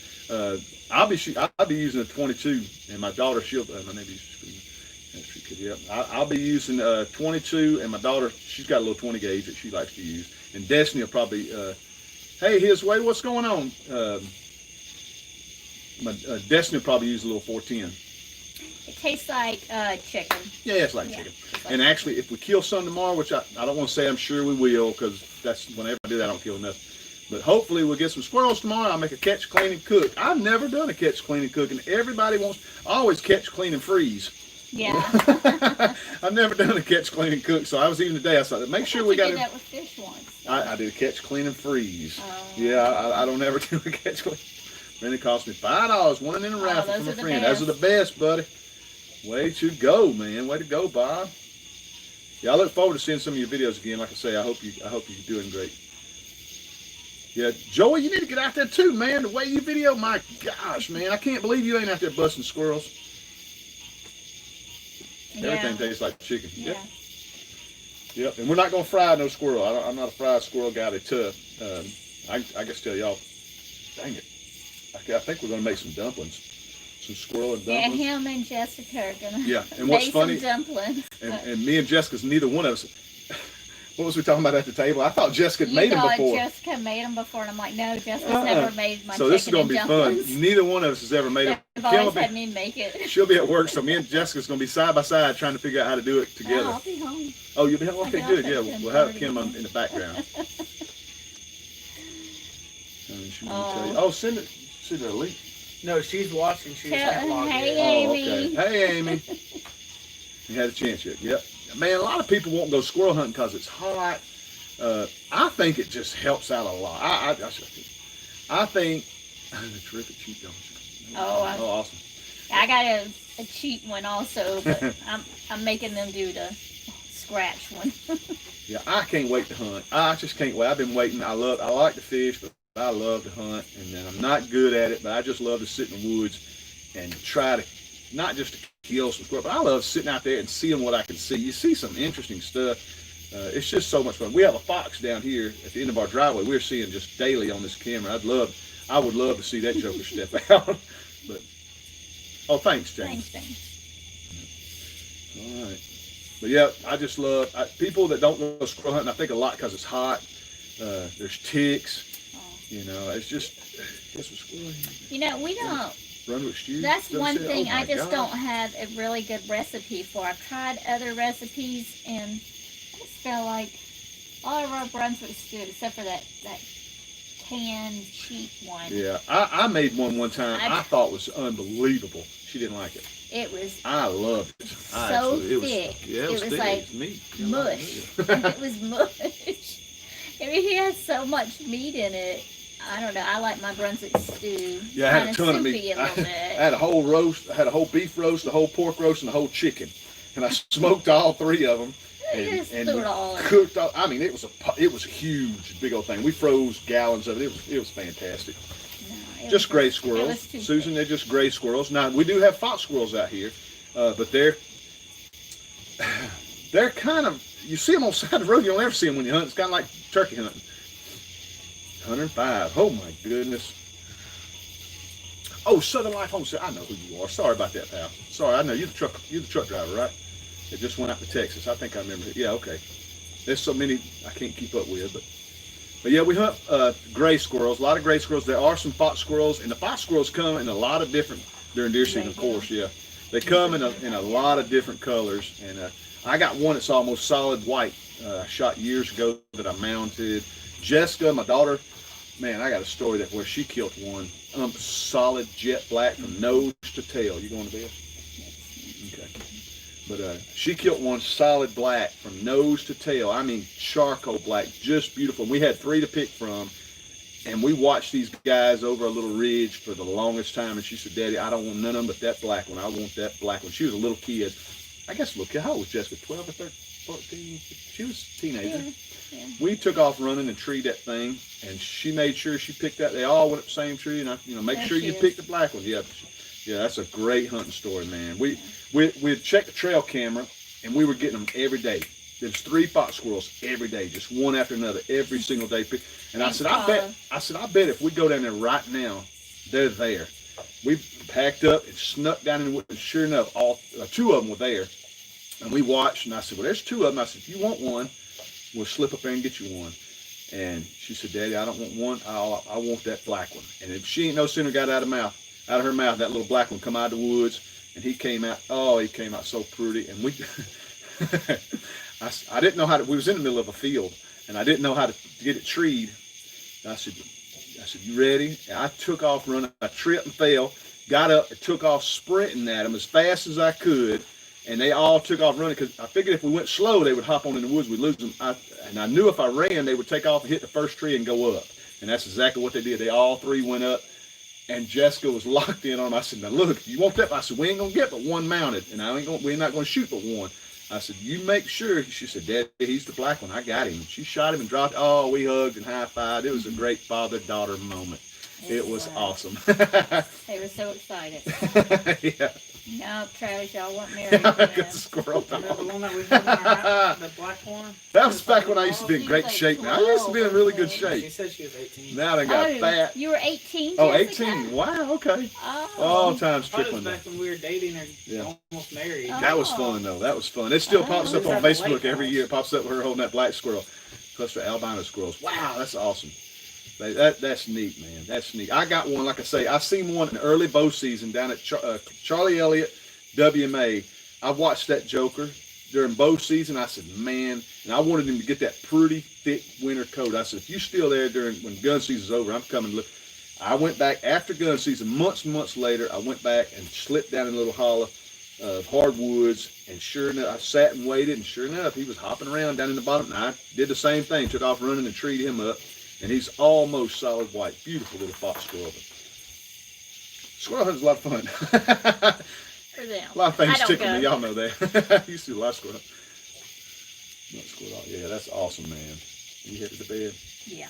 I'll be using a 22, and my daughter, my neighbor used to I'll be using 22, and my daughter, she's got a little 20 gauge that she likes to use, and Destiny will probably. Hey, his way, what's going on? Destiny will probably use a little 410. It tastes like chicken. Yeah, it's like chicken. It's like And actually, if we kill some tomorrow, which I don't want to say I'm sure we will, because that's whenever I do that, I don't kill nothing. But hopefully we'll get some squirrels tomorrow. I'll make a catch, clean, and cook. I've never done a catch, clean, and cook, and everybody wants. I always catch, clean, and freeze. Yeah. I've never done a catch, clean, and cook, so I was even today. I thought, make sure we got did that with fish once. I did a catch, clean, and freeze. Oh. Yeah, I don't ever do a catch, clean. Then it cost me $5, one in a raffle those from a are the friend. Those are the best, buddy. Way to go, man. Way to go, Bob. Yeah, I look forward to seeing some of your videos again. Like I say, I hope you're doing great. Yeah, Joey, you need to get out there too, man. The way you video, my gosh, man, I can't believe you ain't out there busting squirrels. Yeah. Everything tastes like chicken. Yeah. Yep. And we're not gonna fry no squirrel. I'm not a fried squirrel guy. They're tough. I guess tell y'all, dang it. I think we're gonna make some dumplings, some squirrel and Yeah, dumplings. him and Jessica are gonna And what's make funny, some dumplings. and me and Jessica's neither one of us. What was we talking about at the table? I thought Jessica You made them thought before. Jessica made them before, and I'm like, no, Jessica's never made my So this is chicken gonna and be dumplings. fun. Neither one of us has ever made them. They've always had me make it. She'll be at work, so me and Jessica's gonna be side by side trying to figure out how to do it together. Oh, I'll be home. Oh, you'll be home? Okay, I'll good. take Yeah, Kim we'll have Carter. Kim in the background. She wouldn't Oh. tell you. Oh, send her a link. No, she's watching. She just can't log Hey, in. Oh, Amy. okay. Hey, Amy. You had a chance yet? Yep. Man, a lot of people won't go squirrel hunting because it's hot. I think it just helps out a lot. I think a terrific cheat, don't you? Oh, awesome. I got a cheat one also, but I'm making them do the scratch one. Yeah, I can't wait to hunt. I just can't wait. I've been waiting. I like to fish, but I love to hunt, and I'm not good at it, but I just love to sit in the woods and try to, not just to kill some squirrels, but I love sitting out there and seeing what I can see. You see some interesting stuff. It's just so much fun. We have a fox down here at the end of our driveway. We're seeing just daily on this camera. I would love to see that joker step out. But thanks, James. Thanks. All right. But yeah, I just love people that don't go squirrel hunting. I think a lot because it's hot. There's ticks. Oh. You know, it's just it's a squirrel. You know, we don't. Renwick stew. That's Doesn't one say- thing oh my I just God. don't have a really good recipe for. I've tried other recipes, and I just feel like all of our Brunswick stew, except for that canned cheap one. Yeah, I made one time. I thought was unbelievable. She didn't like it. It was I loved it. so thick. Yeah, it was thick. like It's meat. mush. It was mush. I mean, he has so much meat in it. I don't know. I like my Brunswick stew. Yeah, I had a kinda ton of soupy meat. a little bit. I had a whole roast. I had a whole beef roast, a whole pork roast, and a whole chicken. And I smoked all three of them. You just threw it all in. Cooked all. I mean, it was a huge, big old thing. We froze gallons of it. It was fantastic. No, it Just was- gray it squirrels, was too Susan. thick. They're just gray squirrels. Now we do have fox squirrels out here, but they're kind of, you see them on the side of the road. You'll never see them when you hunt. It's kind of like turkey hunting. 105. Oh my goodness. Oh, Southern Life Homestead. I know who you are. Sorry about that, pal. Sorry, I know you're the truck driver, right? It just went out to Texas. I think I remember. Yeah, okay. There's so many I can't keep up with, but yeah, we hunt gray squirrels. A lot of gray squirrels. There are some fox squirrels, and the fox squirrels come in a lot of different During deer season, of course, yeah. They come in a lot of different colors, and I got one that's almost solid white. I shot years ago that I mounted. Jessica, my daughter, man, I got a story that where she killed one solid jet black from nose to tail. You going to bed? Okay. But she killed one solid black from nose to tail. I mean, charcoal black, just beautiful. We had 3 to pick from, and we watched these guys over a little ridge for the longest time. And she said, "Daddy, I don't want none of them but that black one. I want that black one." She was a little kid. I guess a little kid. How old was Jessica? 12 or 13, 14? She was a teenager. Yeah. We took off running and treed that thing, and she made sure she picked that. They all went up the same tree, and make There sure she you is. pick the black one. Yeah, that's a great hunting story, man. We'd check the trail camera, and we were getting them every day. There's 3 fox squirrels every day, just one after another, every single day. And I said, I bet if we go down there right now, they're there. We packed up and snuck down in the woods, and sure enough, 2 of them were there. And we watched, and I said, "Well, there's 2 of them." I said, "If you want one, we'll slip up there and get you one." And she said, "Daddy, I don't want one. I want that black one." And if she ain't no sooner got out of her mouth, that little black one come out of the woods, and he came out. Oh, he came out so pretty. And we, I didn't know how to. We was in the middle of a field, and I didn't know how to get it treed. And I said, "You ready?" And I took off running. I tripped and fell, got up, and took off sprinting at them as fast as I could. And they all took off running because I figured if we went slow, they would hop on in the woods. We'd lose them. And I knew if I ran, they would take off and hit the first tree and go up. And that's exactly what they did. They all 3 went up. And Jessica was locked in on them. I said, "Now look, you want that?" I said, "We ain't gonna get but one mounted, and we're not gonna shoot but one." I said, "You make sure." She said, "Daddy, he's the black one. I got him." And she shot him and dropped. Oh, we hugged and high-fived. It was a great father-daughter moment. It was awesome. They were so excited. Yeah. No, Travis, y'all weren't married Good yet. squirrel Remember dog. the one that we had in our house, the black one? That was back when I used to be in She great was like shape. Now I used to be in really good She shape. said she was 18. Now I got fat. You were 18, Oh, Jessica? 18. Wow, okay. Oh. All times That was tripling back when we were dating or Yeah. almost married. Oh. That was fun though. That was fun. It still pops up Oh. on It was at the Facebook lake every house. year. It pops up with her holding that black squirrel. Plus the albino squirrels. Wow, that's awesome. That's neat, man. That's neat. I got one, like I say, I seen one in early bow season down at Charlie Elliott WMA. I watched that joker during bow season. I said, man, and I wanted him to get that pretty thick winter coat. I said, if you still there when gun season's over, I'm coming to look. I went back after gun season, months later. I went back and slipped down in a little hollow of hardwoods, and sure enough, I sat and waited, and sure enough, he was hopping around down in the bottom, and I did the same thing, took off running and treed him up, and he's almost solid white. Beautiful little fox squirrel. Squirrel hunting's a lot of fun. For them. A lot of things I don't tickle go. me, y'all know that. I used to do a lot of squirrel. Not squirrel. Yeah, that's awesome, man. You headed to bed? Yeah.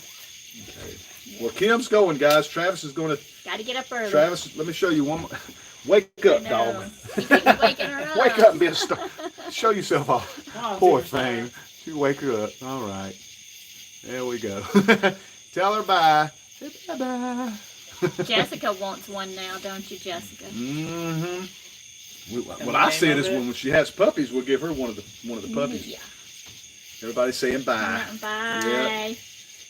Okay. Well, Kim's going, guys. Travis is going to. Got to get up early. Travis, let me show you one more. Wake up, I dog. know. You keep waking her up. Wake up and be a star. Show yourself off. Oh, Poor superstar. thing. You wake her up. All right. There we go. Tell her bye. Say bye-bye. Jessica wants one now, don't you, Jessica? Mm-hmm. And What I the said name is of it? when she has puppies, we'll give her one of the puppies. Yeah. Everybody's saying bye. Bye. Yeah.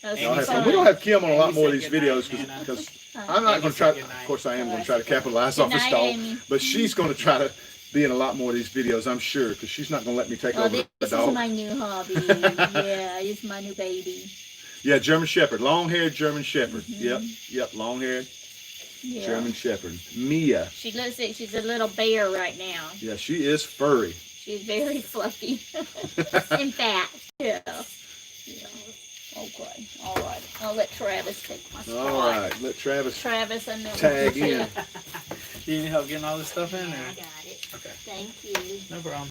That Y'all was have fun. fun. We don't have Kim on a lot Amy more of said these good night, videos Nana. because Uh, I'm not Amy going to said try. good night. Of course, I am Oh, going to that's try to okay. capitalize Good off this night, dog, Amy. but she's going to try to be in a lot more of these videos, I'm sure, because she's not going to let me take Oh, over this the is dog. my new hobby. Yeah, it's my new baby. Yeah, German Shepherd, long-haired German Shepherd. Mhm. Yep, long-haired Yeah. German Shepherd. Mia. She looks like she's a little bear right now. Yeah, she is furry. She's very fluffy and fat. Yeah. Yeah. Okay. All right. I'll let Travis take my spot. All right, let Travis Travis, and then tag in. Do you need help getting all this stuff in? I Or? got it. Okay. Thank you. No problem.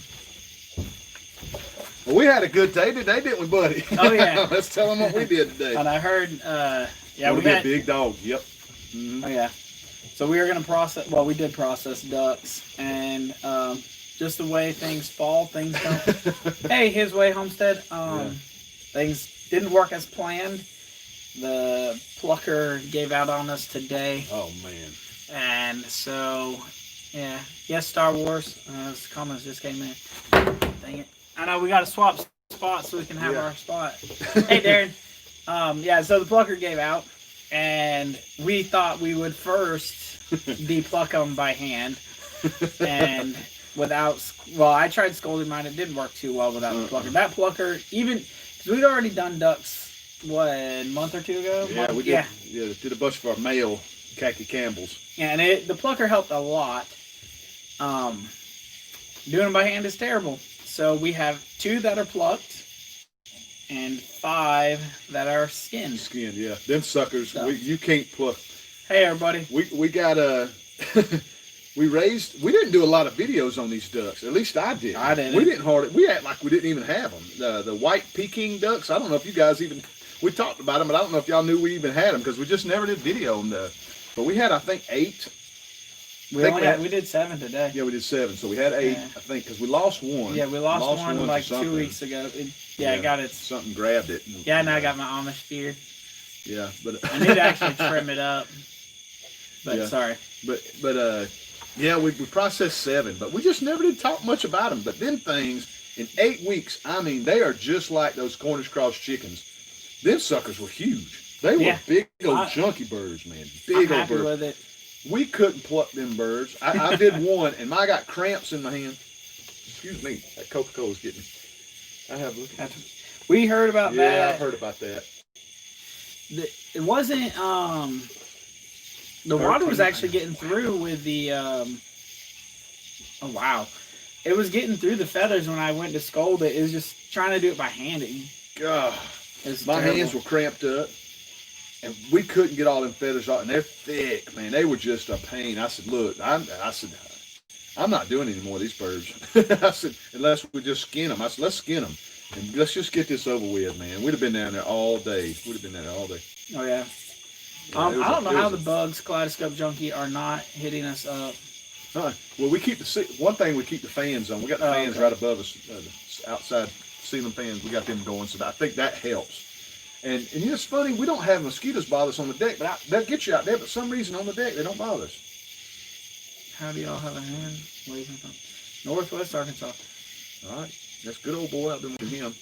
Well, we had a good day today, didn't we, buddy? Oh, yeah. Let's tell them what we did today. And I heard, yeah, we we did had, big dog. Yep. Mhm. oh yeah. So we were gonna process. Well, we did process ducks, and just the way things fall, things don't. Hey, his way homestead. Yeah. Things didn't work as planned. The plucker gave out on us today, Oh man. and so yeah. Yes, Star Wars. Those comments just came in. Dang it! I know we got to swap spots so we can have Yeah. our spot. Hey, Darren. Yeah. So the plucker gave out. and we thought we would first depuluck them by hand, and I tried scolding mine. It didn't work too well without the plucker. That plucker, even because we'd already done ducks, a month or two ago. Yeah, we did. Yeah, did a bunch of our male khaki Campbells. Yeah, and the plucker helped a lot. Doing them by hand is terrible. So we have 2 that are plucked and 5 that are skinned. Skinned, yeah. Them suckers, So. you can't pluck. Hey, everybody. We got we didn't do a lot of videos on these ducks. At least I did. I didn't. We act like we didn't even have them. The white Peking ducks, I don't know if you guys we talked about them, but I don't know if y'all knew we even had them because we just never did video on them. But we had, I think, 8. We did 7 today. Yeah, we did 7. So we had 8, Yeah. I think, because we lost one. Yeah, we lost one to like something. 2 weeks ago. I got it. Something grabbed it. Yeah, now I got my Amish beard. Yeah, but I need to actually trim it up. But Yeah. sorry. But yeah, we processed 7, but we just never did talk much about them. But them things in 8 weeks, I mean, they are just like those Cornish cross chickens. Them suckers were huge. They were big old chunky birds, man. Big I'm old happy birds. with it. We couldn't pluck them birds. I did one, and I got cramps in my hand. Excuse me, that Coca-Cola's getting me. I have a look. We heard about Yeah, that. I've heard about that. It wasn't the water was actually getting through with the oh wow, it was getting through the feathers when I went to scold it. It was just trying to do it by hand. God, my terrible. hands were cramped up, and we couldn't get all them feathers out, and they're thick, man. They were just a pain. I said, look, I'm not doing any more of these birds. I said, unless we just skin them. I said, let's skin them. And let's just get this over with, man. We'd have been down there all day. Oh yeah. I don't know how the bugs, Kaleidoscope Junkie, are not hitting us up. Well, we keep one thing. We keep the fans on. We got the fans right above us, outside ceiling fans. We got them going, so I think that helps. And you know, it's funny. We don't have mosquitoes bother us on the deck, but they'll get you out there. But for some reason on the deck, they don't bother us. How do y'all have a hand waving from Northwest Arkansas? All right, that's good old boy out there with him.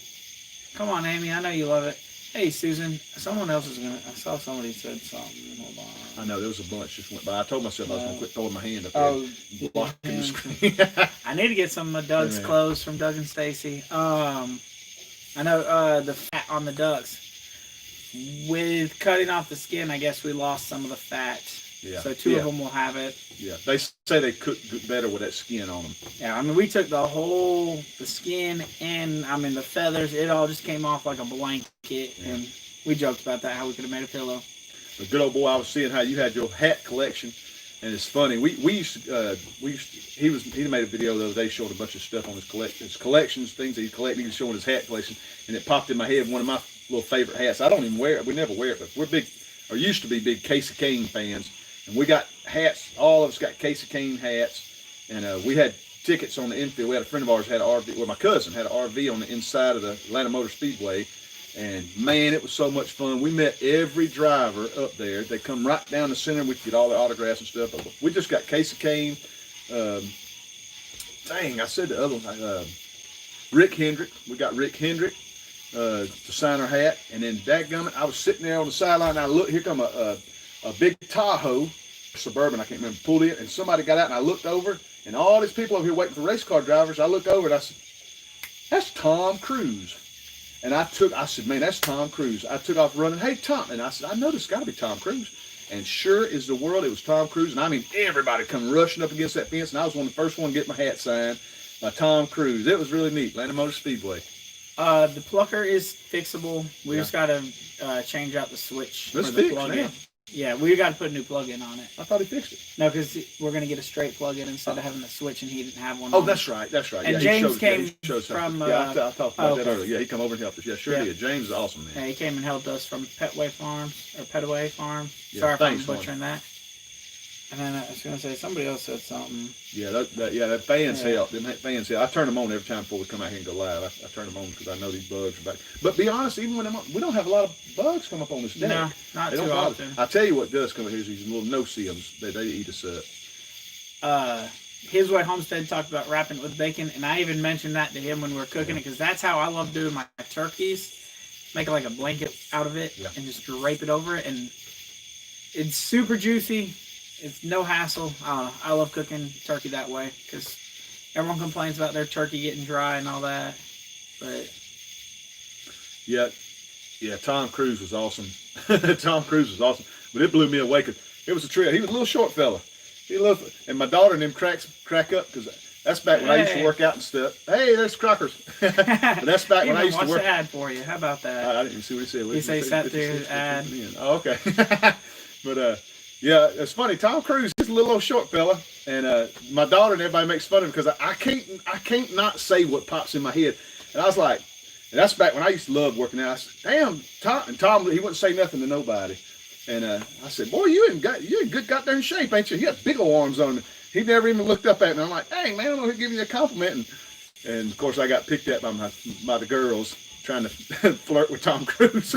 Come on, Amy. I know you love it. Hey, Susan. Someone else is gonna. I saw somebody said something. Hold on. I know there was a bunch just went by. I told myself I was gonna quit throwing my hand up Oh, there, blocking the screen. I need to get some of Doug's clothes from Doug and Stacy. I know the fat on the ducks. With cutting off the skin, I guess we lost some of the fat. Yeah. So 2 of them will have it. Yeah. They say they cook better with that skin on them. Yeah, I mean, we took the skin and, I mean, the feathers. It all just came off like a blanket. Yeah. And we joked about that, how we could have made a pillow. The good old boy, I was seeing how you had your hat collection. And it's funny. He made a video the other day showing a bunch of stuff on his collections, things that he collected. He was showing his hat collection, and it popped in my head. One of my little favorite hats. I don't even wear it. We never wear it, but we're big, or used to be big Casey Kane fans, and we got hats. All of us got Casey Kane hats, and we had tickets on the infield. We had a friend of ours had an RV. Well, my cousin had an RV on the inside of the Atlanta Motor Speedway. And man, it was so much fun. We met every driver up there. They come right down the center. We could get all their autographs and stuff. But we just got Casey Kane. Dang, I said the other one. Rick Hendrick. We got Rick Hendrick to sign our hat. And then dadgummit, I was sitting there on the sideline. And I looked. Here come a big Tahoe, Suburban. I can't remember. Pulled in, and somebody got out. And I looked over, and all these people over here waiting for race car drivers. I looked over and I said, "That's Tom Cruise." And I said, man, that's Tom Cruise. I took off running. Hey, Tom. And I said, I know this got to be Tom Cruise. And sure as the world, it was Tom Cruise. And I mean, everybody come rushing up against that fence. And I was one of the first one to get my hat signed by Tom Cruise. It was really neat. Atlanta Motor Speedway. The plucker is fixable. We just got to change out the switch Let's for the fix plug-in. now. Yeah, we got to put a new plug-in on it. I thought he fixed it. No, because we're going to get a straight plug-in instead of having the switch, and he didn't have one. Oh, on. that's right. That's right. And yeah, James he showed from, I talked about that okay. earlier. Yeah, he come over and helped us. Yeah, sure Yeah. did. James is awesome, man. Yeah, he came and helped us from Petway Farms, or Petaway Farm. Yeah, Sorry if thanks, I'm butchering that. And then I was going to say, somebody else said something. Yeah, that fans Yeah. help. Them fans help. I turn them on every time before we come out here and go live. I turn them on because I know these bugs are back. But be honest, even when I'm on, we don't have a lot of bugs come up on this deck. No, not They too don't bother. often. I tell you what does come up here is these little no-see-ums. They eat us up. His Way Homestead talked about wrapping it with bacon, and I even mentioned that to him when we were cooking it, because that's how I love doing my turkeys. Make it like a blanket out of it, Yeah. and just drape it over it, and It's super juicy. It's no hassle. I don't know. I love cooking turkey that way because everyone complains about their turkey getting dry and all that. But Yeah, Tom Cruise was awesome. Tom Cruise was awesome. But it blew me away because it was a trip. He was a little short fella. And my daughter and them crack up because that's back when I used to work out and stuff. Hey, there's Crockers. But that's back when I used to work. Watch the ad for you. How about that? I didn't even see what he said. He said he sat through his ad. Oh, okay. But yeah, it's funny. Tom Cruise, he's a little old short fella, and my daughter and everybody makes fun of him because I can't not say what pops in my head. And I was like, and that's back when I used to love working out. I said, damn, Tom, and Tom, he wouldn't say nothing to nobody. And I said, boy, you in good goddamn shape, ain't you? You got big old arms on him. He never even looked up at me. I'm like, hey, man, I'm going to give you a compliment. And of course, I got picked at by the girls trying to flirt with Tom Cruise.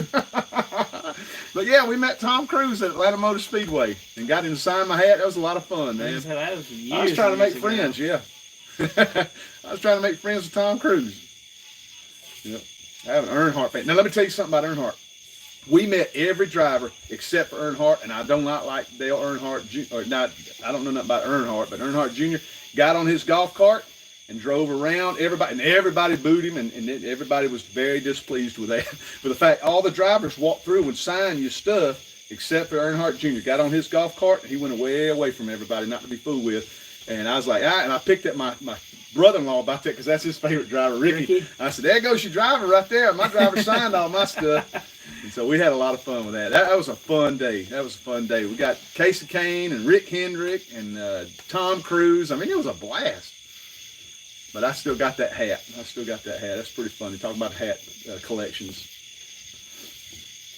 But yeah, we met Tom Cruise at Atlanta Motor Speedway and got him to sign my hat. That was a lot of fun, man. That was I was trying to make friends, yeah. I was trying to make friends with Tom Cruise. Yep. I have an Earnhardt fan. Now, let me tell you something about Earnhardt. We met every driver except for Earnhardt, and I do not like Dale Earnhardt I don't know nothing about Earnhardt, but Earnhardt Jr. got on his golf cart and drove around everybody booed him, and everybody was very displeased with that. For the fact all the drivers walked through and signed your stuff except for Earnhardt Jr. Got on his golf cart, and he went way away from everybody, not to be fooled with. And I was like, and I picked up my brother-in-law about that because that's his favorite driver, Ricky. I said, there goes your driver right there. My driver signed all my stuff. And so we had a lot of fun with that. That was a fun day. We got Casey Kane and Rick Hendrick and Tom Cruise. I mean, it was a blast. But I still got that hat. That's pretty funny. Talking about hat collections.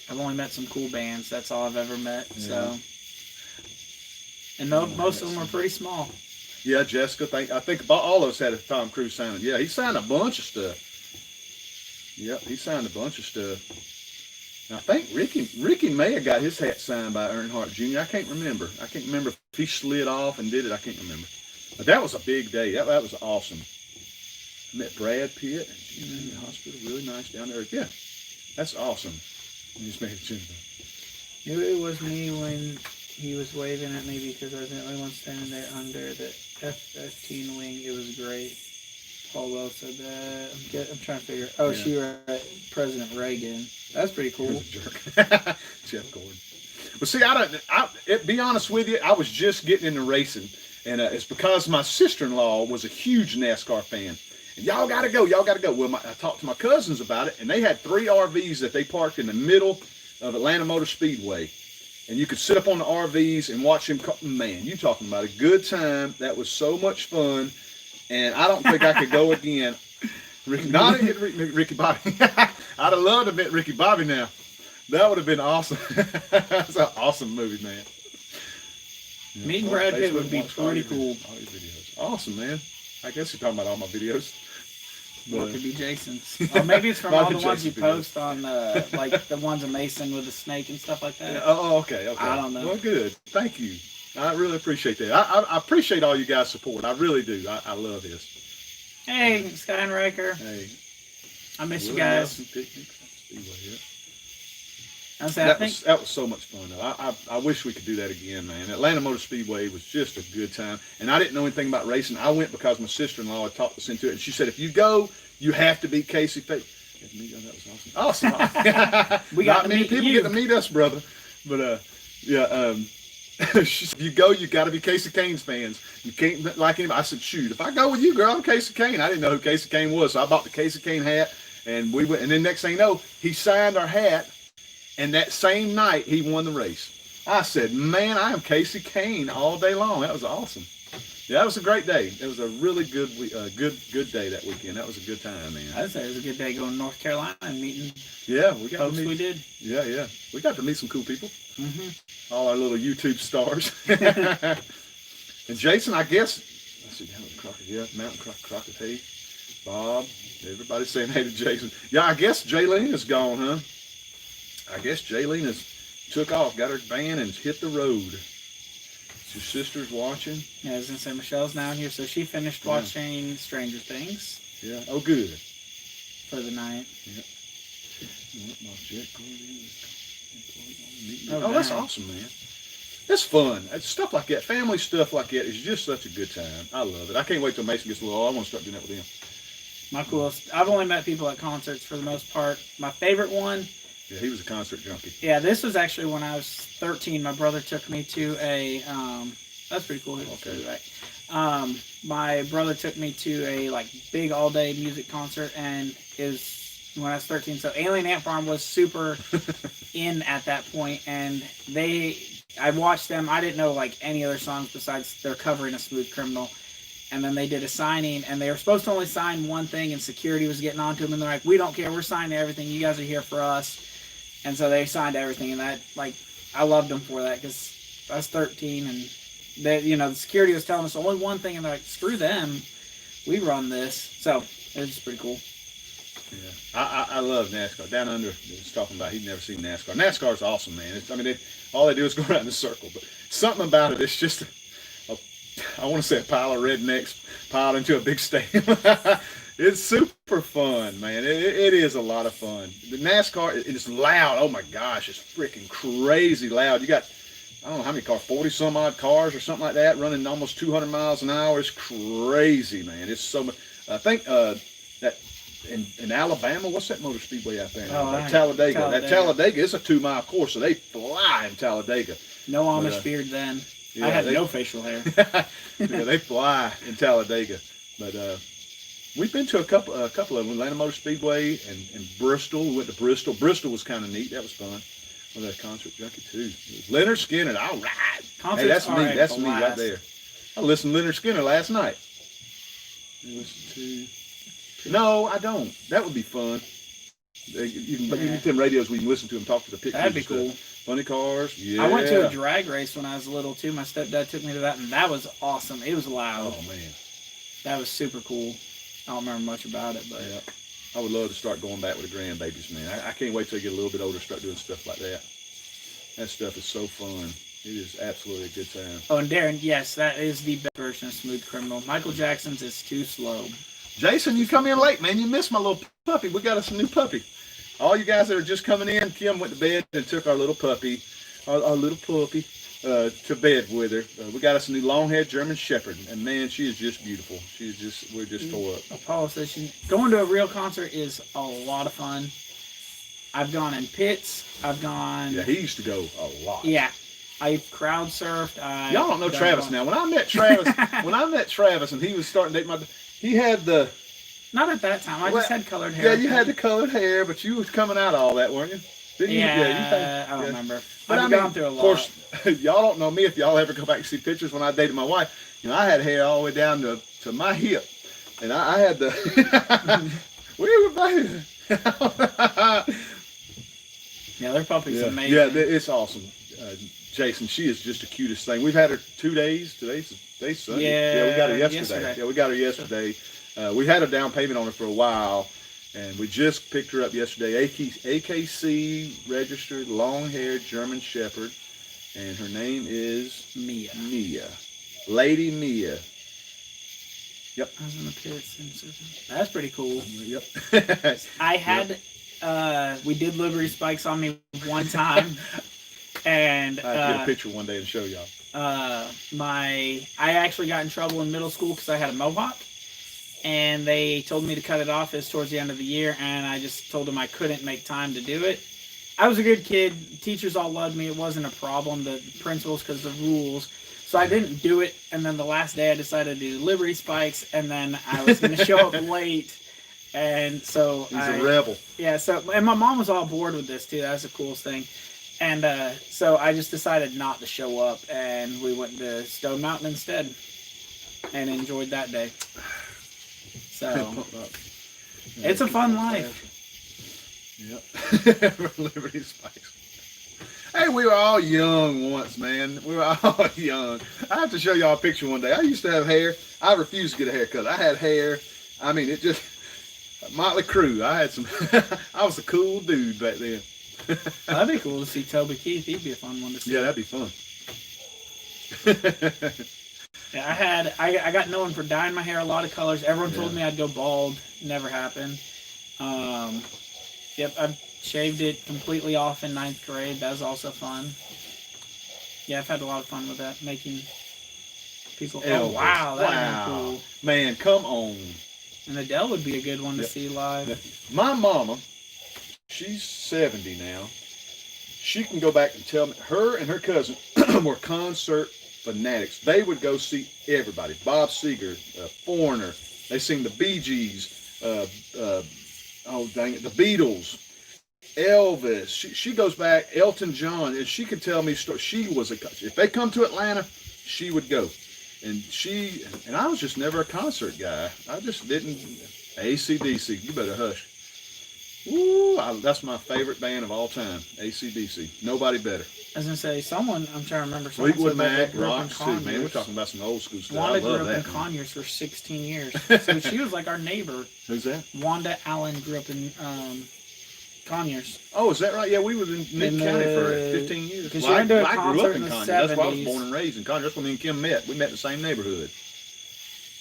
I've only met some cool bands. That's all I've ever met. Yeah. So, and most of them are pretty small. Yeah, Jessica. I think about all of us had a Tom Cruise signing. Yeah, he signed a bunch of stuff. Yep, he signed a bunch of stuff. And I think Ricky may have got his hat signed by Earnhardt Jr. I can't remember if he slid off and did it. I can't remember. But that was a big day. That was awesome. I met Brad Pitt in the hospital. Really nice down there. Yeah, that's awesome. You just made a chin. Knew it was me when he was waving at me because I was the only one standing there under the F-15 wing. It was great. Paul Wells said that. I'm trying to figure. Oh, yeah. She were at President Reagan. That's pretty cool. Jerk. Jeff Gordon. But see, be honest with you, I was just getting into racing, and it's because my sister-in-law was a huge NASCAR fan. And y'all got to go. Well, I talked to my cousins about it, and they had 3 RVs that they parked in the middle of Atlanta Motor Speedway. And you could sit up on the RVs and watch them. Man, you talking about a good time. That was so much fun. And I don't think I could go again. Ricky Bobby. I'd have loved to meet Ricky Bobby now. That would have been awesome. That's an awesome movie, man. Meeting Brad Pitt would be pretty cool. All your videos. Awesome, man. I guess you're talking about all my videos. Or it could be Jason's. Or maybe it's from all the ones you post on, like the ones of Mason with the snake and stuff like that. Yeah, oh, okay. I don't know. Well, good. Thank you. I really appreciate that. I appreciate all you guys' support. I really do. I love this. Hey, Skynriker. Hey. I miss you guys. That was so much fun, though. I wish we could do that again, man. Atlanta Motor Speedway was just a good time. And I didn't know anything about racing. I went because my sister-in-law had talked us into it. And she said, if you go, you have to beat Casey Pate. That was awesome. Awesome. We got Not many people get to meet us, brother. But, yeah, if you go, you got to be Casey Kane's fans. You can't like anybody. I said, shoot, if I go with you, girl, I'm Casey Kane. I didn't know who Casey Kane was, so I bought the Casey Kane hat, and we went. And then next thing you know, he signed our hat, and that same night he won the race. I said, man, I am Casey Kane all day long. That was awesome. Yeah, that was a great day. It was a really good day that weekend. That was a good time, man. I'd say it was a good day going to North Carolina and meeting. Yeah, we got folks to meet. We did. Yeah, we got to meet some cool people. Mm-hmm. All our little YouTube stars. And Jason, I guess, let's see, Mountain Crockett, hey, Bob, everybody's saying hey to Jason. Yeah, I guess Jaylene is gone, huh? I guess Jaylene has took off, got her van and hit the road. Your sister's watching. Yeah, I was going to say, Michelle's now here, so she finished watching Stranger Things. Yeah, oh good. For the night. Yeah. Oh, that's awesome, man. It's fun. It's stuff like that, family stuff like that is just such a good time. I love it. I can't wait till Mason gets a little old. I want to start doing that with him. My coolest. I've only met people at concerts for the most part. My favorite one. Yeah, he was a concert junkie. Yeah, this was actually when I was 13. My brother took me to a. That's pretty cool. Okay. Right. My brother took me to a like big all day music concert, and is when I was 13. So Alien Ant Farm was super in at that point, and I watched them. I didn't know like any other songs besides they're covering a Smooth Criminal. And then they did a signing, and they were supposed to only sign one thing, and security was getting onto them, and they're like, "We don't care, we're signing everything. You guys are here for us." And so they signed everything, and that, like, I loved them for that because I was 13, and they, the security was telling us only one thing, and they're like, "Screw them, we run this." So it was just pretty cool. Yeah, I love NASCAR. Down Under was talking about he'd never seen NASCAR. NASCAR's awesome, man. All they do is go around in a circle, but something about it, it's just I want to say a pile of rednecks piled into a big stadium. It's super fun, man. It is a lot of fun. The NASCAR, it's loud. Oh my gosh, it's freaking crazy loud. You got, I don't know how many cars, 40 some odd cars or something like that, running almost 200 miles an hour. It's crazy, man. It's so much. I think that in Alabama, what's that motor speedway out there? Talladega. That Talladega is a 2-mile course, so they fly in Talladega. No Amish beard then. Yeah, I had no facial hair. Yeah, they fly in Talladega. But we've been to a couple of them, Atlanta Motor Speedway and Bristol. We went to Bristol. Bristol was kind of neat. That was fun. Well, that concert junkie too. Leonard Skinner, all right. Hey, that's me. That's me right there. I listened to Leonard Skinner last night. No, I don't. That would be fun. You can get them radios we can listen to them talk to the pictures. That'd be cool. Funny cars. Yeah. I went to a drag race when I was little too. My stepdad took me to that, and that was awesome. It was loud. Oh man, that was super cool. I don't remember much about it, but yeah. I would love to start going back with the grandbabies, man. I can't wait till I get a little bit older to start doing stuff like that. That stuff is so fun. It is absolutely a good time. Oh, and Darren, yes, that is the best version of Smooth Criminal. Michael Jackson's is too slow. Jason, you come in late, man. You missed my little puppy. We got us a new puppy. All you guys that are just coming in, Kim went to bed and took our little puppy, our little puppy, to bed with her. We got us a new long-haired German Shepherd, and man, she is just beautiful. We're just tore up. Paula says going to a real concert is a lot of fun. I've gone in pits. Yeah, he used to go a lot. Yeah, I crowd surfed. Y'all don't know Travis now. When I met Travis, and he was starting to date he had the. Not at that time. I just had colored hair. Yeah, you had the colored hair, but you was coming out of all that, weren't you? Didn't you? I don't remember. But I've gone through a lot. Of course, y'all don't know me. If y'all ever go back and see pictures when I dated my wife, I had hair all the way down to my hip, and I had the. We were back. Yeah, their puppy's amazing. Yeah, it's awesome. Jason, she is just the cutest thing. We've had her 2 days. Today's Sunday. Yeah, we got her yesterday. Yeah, we got her yesterday. We had a down payment on her for a while, and we just picked her up yesterday. AKC registered, long-haired German Shepherd, and her name is Mia. Lady Mia. Yep. I was in the pits. That's pretty cool. Yep. I had, we did Liberty Spikes on me one time, and I'll get a picture one day and show y'all. I actually got in trouble in middle school because I had a mohawk. And they told me to cut it off towards the end of the year, and I just told them I couldn't make time to do it. I was a good kid. Teachers all loved me. It wasn't a problem. The principals, because of the rules. So I didn't do it, and then the last day I decided to do Liberty Spikes, and then I was going to show up late. And so He's a rebel. Yeah, and my mom was all bored with this, too. That was the coolest thing. And so I just decided not to show up, and we went to Stone Mountain instead and enjoyed that day. So, it's a fun life. Yep. Liberty Spikes. Hey, we were all young once, man. We were all young. I have to show y'all a picture one day. I used to have hair. I refused to get a haircut. I had hair. I mean, it just... Motley Crue. I had some... I was a cool dude back then. That'd be cool to see Toby Keith. He'd be a fun one to see. Yeah, that'd be fun. Yeah, I got known for dyeing my hair a lot of colors. Everyone told me I'd go bald. Never happened. Yep, I shaved it completely off in 9th grade. That was also fun. Yeah, I've had a lot of fun with that, making people. Oh Elvis. wow, that'd Wow. be cool. Man, come on. And Adele would be a good one to Yep. see live. My mama, she's 70 now. She can go back and tell me, her and her cousin were concert fanatics. They would go see everybody. Bob Seger, Foreigner. They sing the Bee Gees. Oh, dang it, the Beatles. Elvis. She goes back, Elton John, and she could tell me stories. She was if they come to Atlanta, she would go. And I was just never a concert guy. I just didn't. AC/DC, you better hush. Ooh, that's my favorite band of all time. AC/DC. Nobody better. I was gonna say someone. I'm trying to remember. Someone Fleetwood said that Mac, they grew up in rocks too, man. We're Conyers. talking about some old school stuff. I Wanda grew love up that. in man. Conyers for 16 years, so she was like our neighbor. Who's that? Wanda Allen grew up in Conyers. Oh, is that right? Yeah, we was in Nick In County for the- 15 years. 'cause she went to a I grew concert up in in the Conyers. That's why I was 70s. born and raised in Conyers. That's when me and Kim met. We met in the same neighborhood.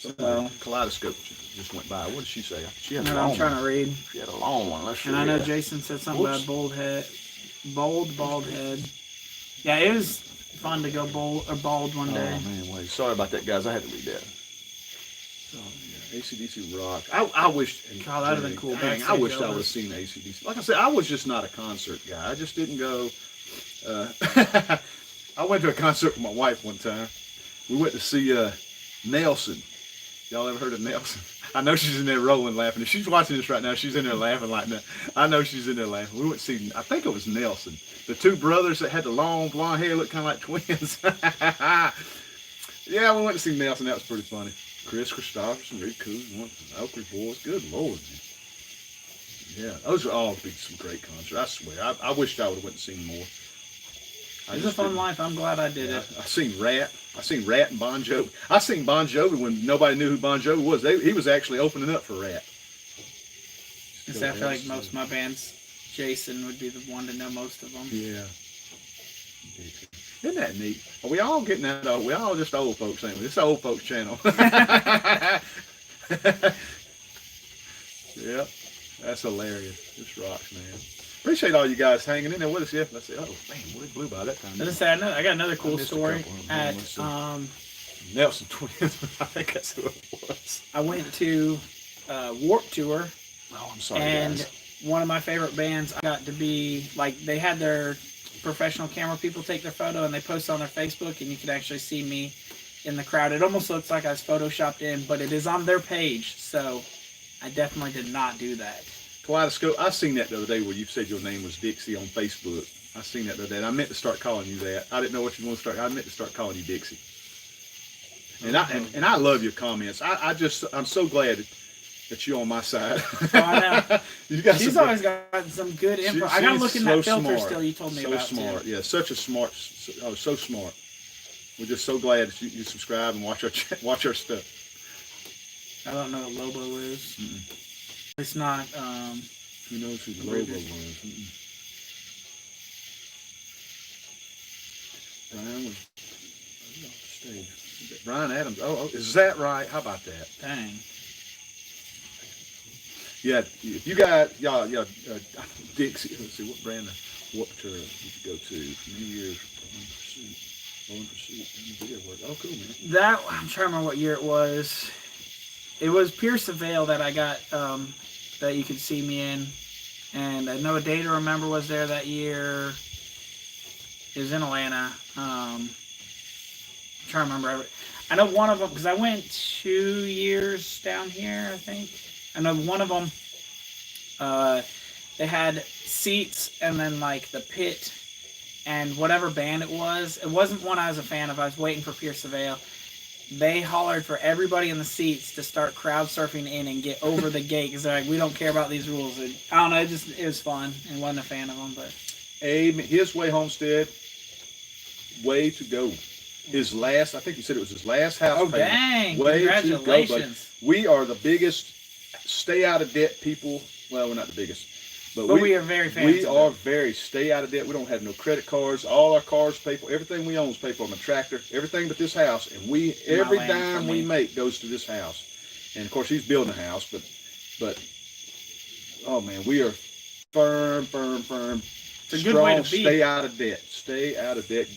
So- Kaleidoscope just went by. What did she say? She had a And long I'm trying one. to read. She had a long one. Let's see. And I know here. Jason said something Whoops. about bald head. Yeah, it was fun to go bald one Oh day. man, wait. Sorry about that, guys. I had to read that. Oh, yeah. AC/DC rock. I wish. God, that'd have been cool. Dang, I Backstage wished I Elvis. would have seen AC/DC. Like I said, I was just not a concert guy. I just didn't go. I went to a concert with my wife one time. We went to see Nelson. Y'all ever heard of Nelson? I know she's in there rolling laughing. If she's watching this right now, she's in there laughing like that. I know she's in there laughing. We went to see, I think it was Nelson. The two brothers that had the long blonde hair, looked kind of like twins. Yeah, we went to see Nelson. That was pretty funny. Chris Christopherson, Rick Coos, Oakley Boys. Good Lord, man. Yeah, those are all be some great concerts. I swear. I wished I would have went and seen more. It was a fun life. I'm glad I did it. I seen Rat. I seen Rat and Bon Jovi. I seen Bon Jovi when nobody knew who Bon Jovi was. He was actually opening up for Rat. I feel like most of my bands, Jason would be the one to know most of them. Yeah. Isn't that neat? Are we all getting that old? We all just old folks, ain't we? It's an old folks channel. Yep. That's hilarious. This rocks, man. Appreciate all you guys hanging in there with us. Yeah. Let's see. Oh, man, we blew by that time. I was gonna say, I got another cool missed a story couple of them. at Let's see. Nelson Twins. I think that's who it was. I went to Warped Tour, Oh, I'm sorry, and guys. one of my favorite bands, I got to be like, they had their professional camera people take their photo and they post on their Facebook, and you could actually see me in the crowd. It almost looks like I was photoshopped in, but it is on their page, so I definitely did not do that. Kaleidoscope. I seen that the other day where you said your name was Dixie on Facebook. I seen that the other day. And I meant to start calling you that. I didn't know what you want to start. I meant to start calling you Dixie. And I love your comments. I'm so glad that you're on my side. Oh, I know. You got She's some- always got some good info. I gotta she's look in so that filter smart. still you told me so about. smart. Too. Yeah, such a smart. So smart. We're just so glad that you subscribe and watch our stuff. I don't know what Lobo is. Mm-mm. It's not. Who knows who the Really Lobo good. was? Brian was off the stage. Brian Adams. Oh, is that right? How about that? Dang. Yeah, if you got Dixie. Let's see what brand of Warped Tour you could go to. Many years. Rolling Pursuit. Video work. Oh, cool, man. That I'm trying to remember what year it was. It was Pierce the Veil that I got that you could see me in, and I know A Day to Remember was there that year. It was in Atlanta. I'm trying to remember. I know one of them because I went 2 years down here. I think I know one of them. They had seats and then like the pit and whatever band it wasn't one I was a fan of. I was waiting for Pierce the Veil. They hollered for everybody in the seats to start crowd surfing in and get over the gate because they're like, we don't care about these rules. And, I don't know, it was fun and wasn't a fan of them, but His Way Homestead, way to go. His last, I think you said it was his last house oh payment. dang! Way to go, buddy. Congratulations! We are the biggest stay out of debt people. Well, we're not the biggest, But we are very fans. We of are them. very stay out of debt. We don't have no credit cards. All our cars pay for. Everything we own is paid for. I'm a tractor. Everything but this house. And every land for dime we me. make goes to this house. And of course, he's building a house. But oh man, we are firm. It's a good way to be. Stay out of debt. Stay out of debt.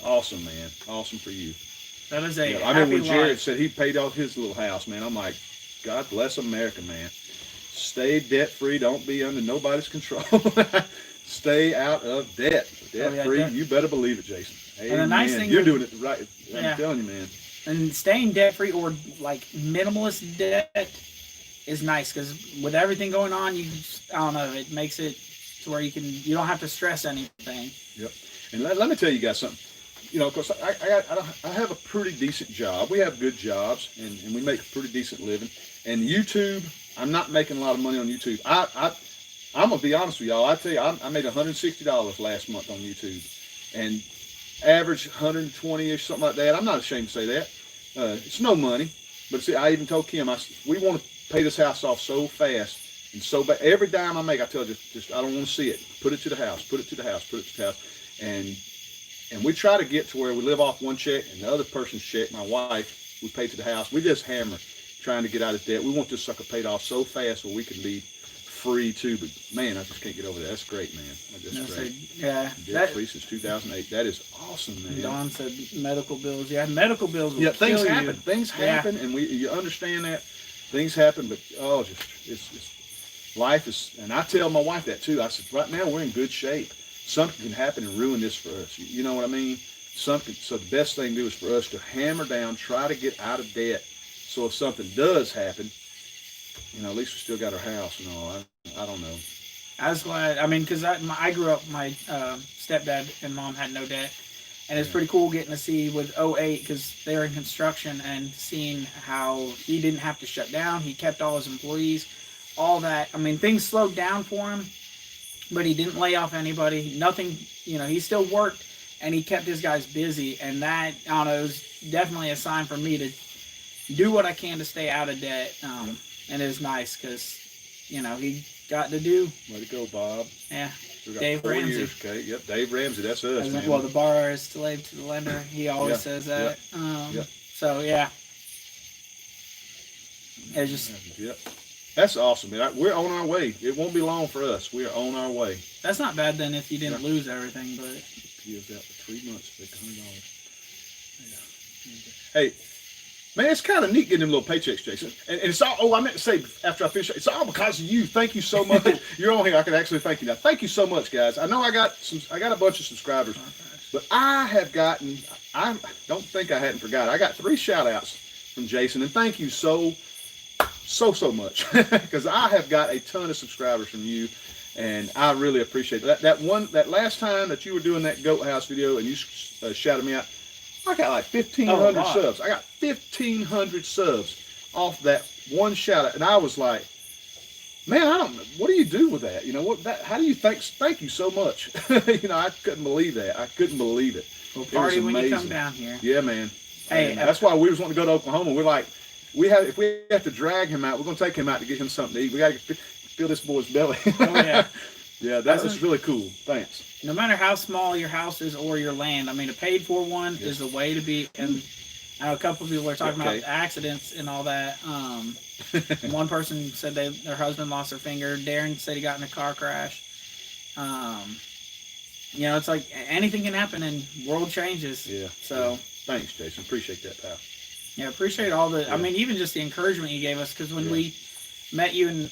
awesome, man. Awesome for you. That is a Yeah, I happy remember when Jared life. said he paid off his little house, man. I'm like, God bless America, man. Stay debt free. Don't be under nobody's control. Stay out of debt. Debt free. You better believe it, Jason. And the nice thing you're with- doing it right. I'm Yeah. telling you, man. And staying debt free or like minimalist debt is nice because with everything going on, you just, I don't know, it makes it to where you don't have to stress anything. Yep. And let me tell you guys something. You know, because I have a pretty decent job. We have good jobs, and we make a pretty decent living. And YouTube, I'm not making a lot of money on YouTube. I'm gonna be honest with y'all. I tell you, I made $160 last month on YouTube, and average 120ish, something like that. I'm not ashamed to say that. It's no money, but see, I even told Kim, we want to pay this house off so fast and so bad. Every dime I make, I tell her, just I don't want to see it. Put it to the house. Put it to the house. Put it to the house. And we try to get to where we live off one check and the other person's check. My wife, we pay to the house. We just hammer trying to get out of debt. We want this sucker paid off so fast so we can be free too. But man, I just can't get over that. That's great, man. That's great. Yeah. Debt free since 2008. That is awesome, man. Don said medical bills. Yeah, medical bills will things kill happen. you. Things happen, and you understand that things happen. But it's life is. And I tell my wife that too. I said, right now we're in good shape. Something can happen and ruin this for us. You know what I mean? So the best thing to do is for us to hammer down, try to get out of debt. So if something does happen, you know, at least we still got our house and all. I don't know. I was glad. I mean, because I grew up, my stepdad and mom had no debt. And it's pretty cool getting to see with 08, because they were in construction, and seeing how he didn't have to shut down. He kept all his employees, all that. I mean, things slowed down for him, but he didn't lay off anybody. Nothing, you know, he still worked, and he kept his guys busy. And that, I don't know, is definitely a sign for me to do what I can to stay out of debt. And it's nice because, you know, he got to do. Way to go, Bob. Yeah. We got Dave 4 Ramsey. years, okay? Yep, Dave Ramsey. That's us, man. Well, the borrower is slave to the lender. He always says that. So, yeah. It's just, Yep. That's awesome, man. We're on our way. It won't be long for us. We are on our way. that's not bad then if you didn't lose everything, but He was out for 3 months, big $100. Hey, man, it's kind of neat getting them little paychecks, Jason. And it's all, oh, I meant to say after I finish, it's all because of you. Thank you so much. You're on here. I can actually thank you now. Thank you so much, guys. I know I got a bunch of subscribers, but I have gotten, I don't think I hadn't forgot. I got 3 shout outs from Jason, and thank you so much, because I have got a ton of subscribers from you, and I really appreciate that. That last time that you were doing that goat house video and you shouted me out, I got like 1,500 subs. I got 1,500 subs off that one shout out, and I was like, man, I don't know, what do you do with that? You know what? How do you thank you so much? You know, I couldn't believe that. I couldn't believe it. we'll It party was when you come amazing. down here. Yeah, man. Hey, And that's why we was wanting to go to Oklahoma. We're like, if we have to drag him out, we're gonna take him out to get him something to eat. We gotta fill this boy's belly. Oh, yeah. Yeah, that was really cool. Thanks. No matter how small your house is or your land, I mean, a paid for one Yes. is the way to be. And I know a couple of people are talking Okay. about accidents and all that. One person said their husband lost their finger. Darren said he got in a car crash. You know, it's like anything can happen and world changes. Yeah. So, Thanks, Jason. Appreciate that, pal. yeah, appreciate all the, Yeah. I mean, even just the encouragement you gave us, because when Yeah. we met you in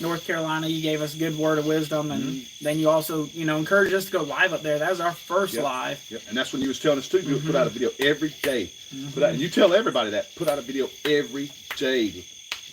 North Carolina, you gave us a good word of wisdom, and then you also, you know, encouraged us to go live up there. That was our first Yep. live. Yep. And that's when you was telling us too, you would put out a video every day. Mhm. Put out, and you tell everybody that. Put out a video every day.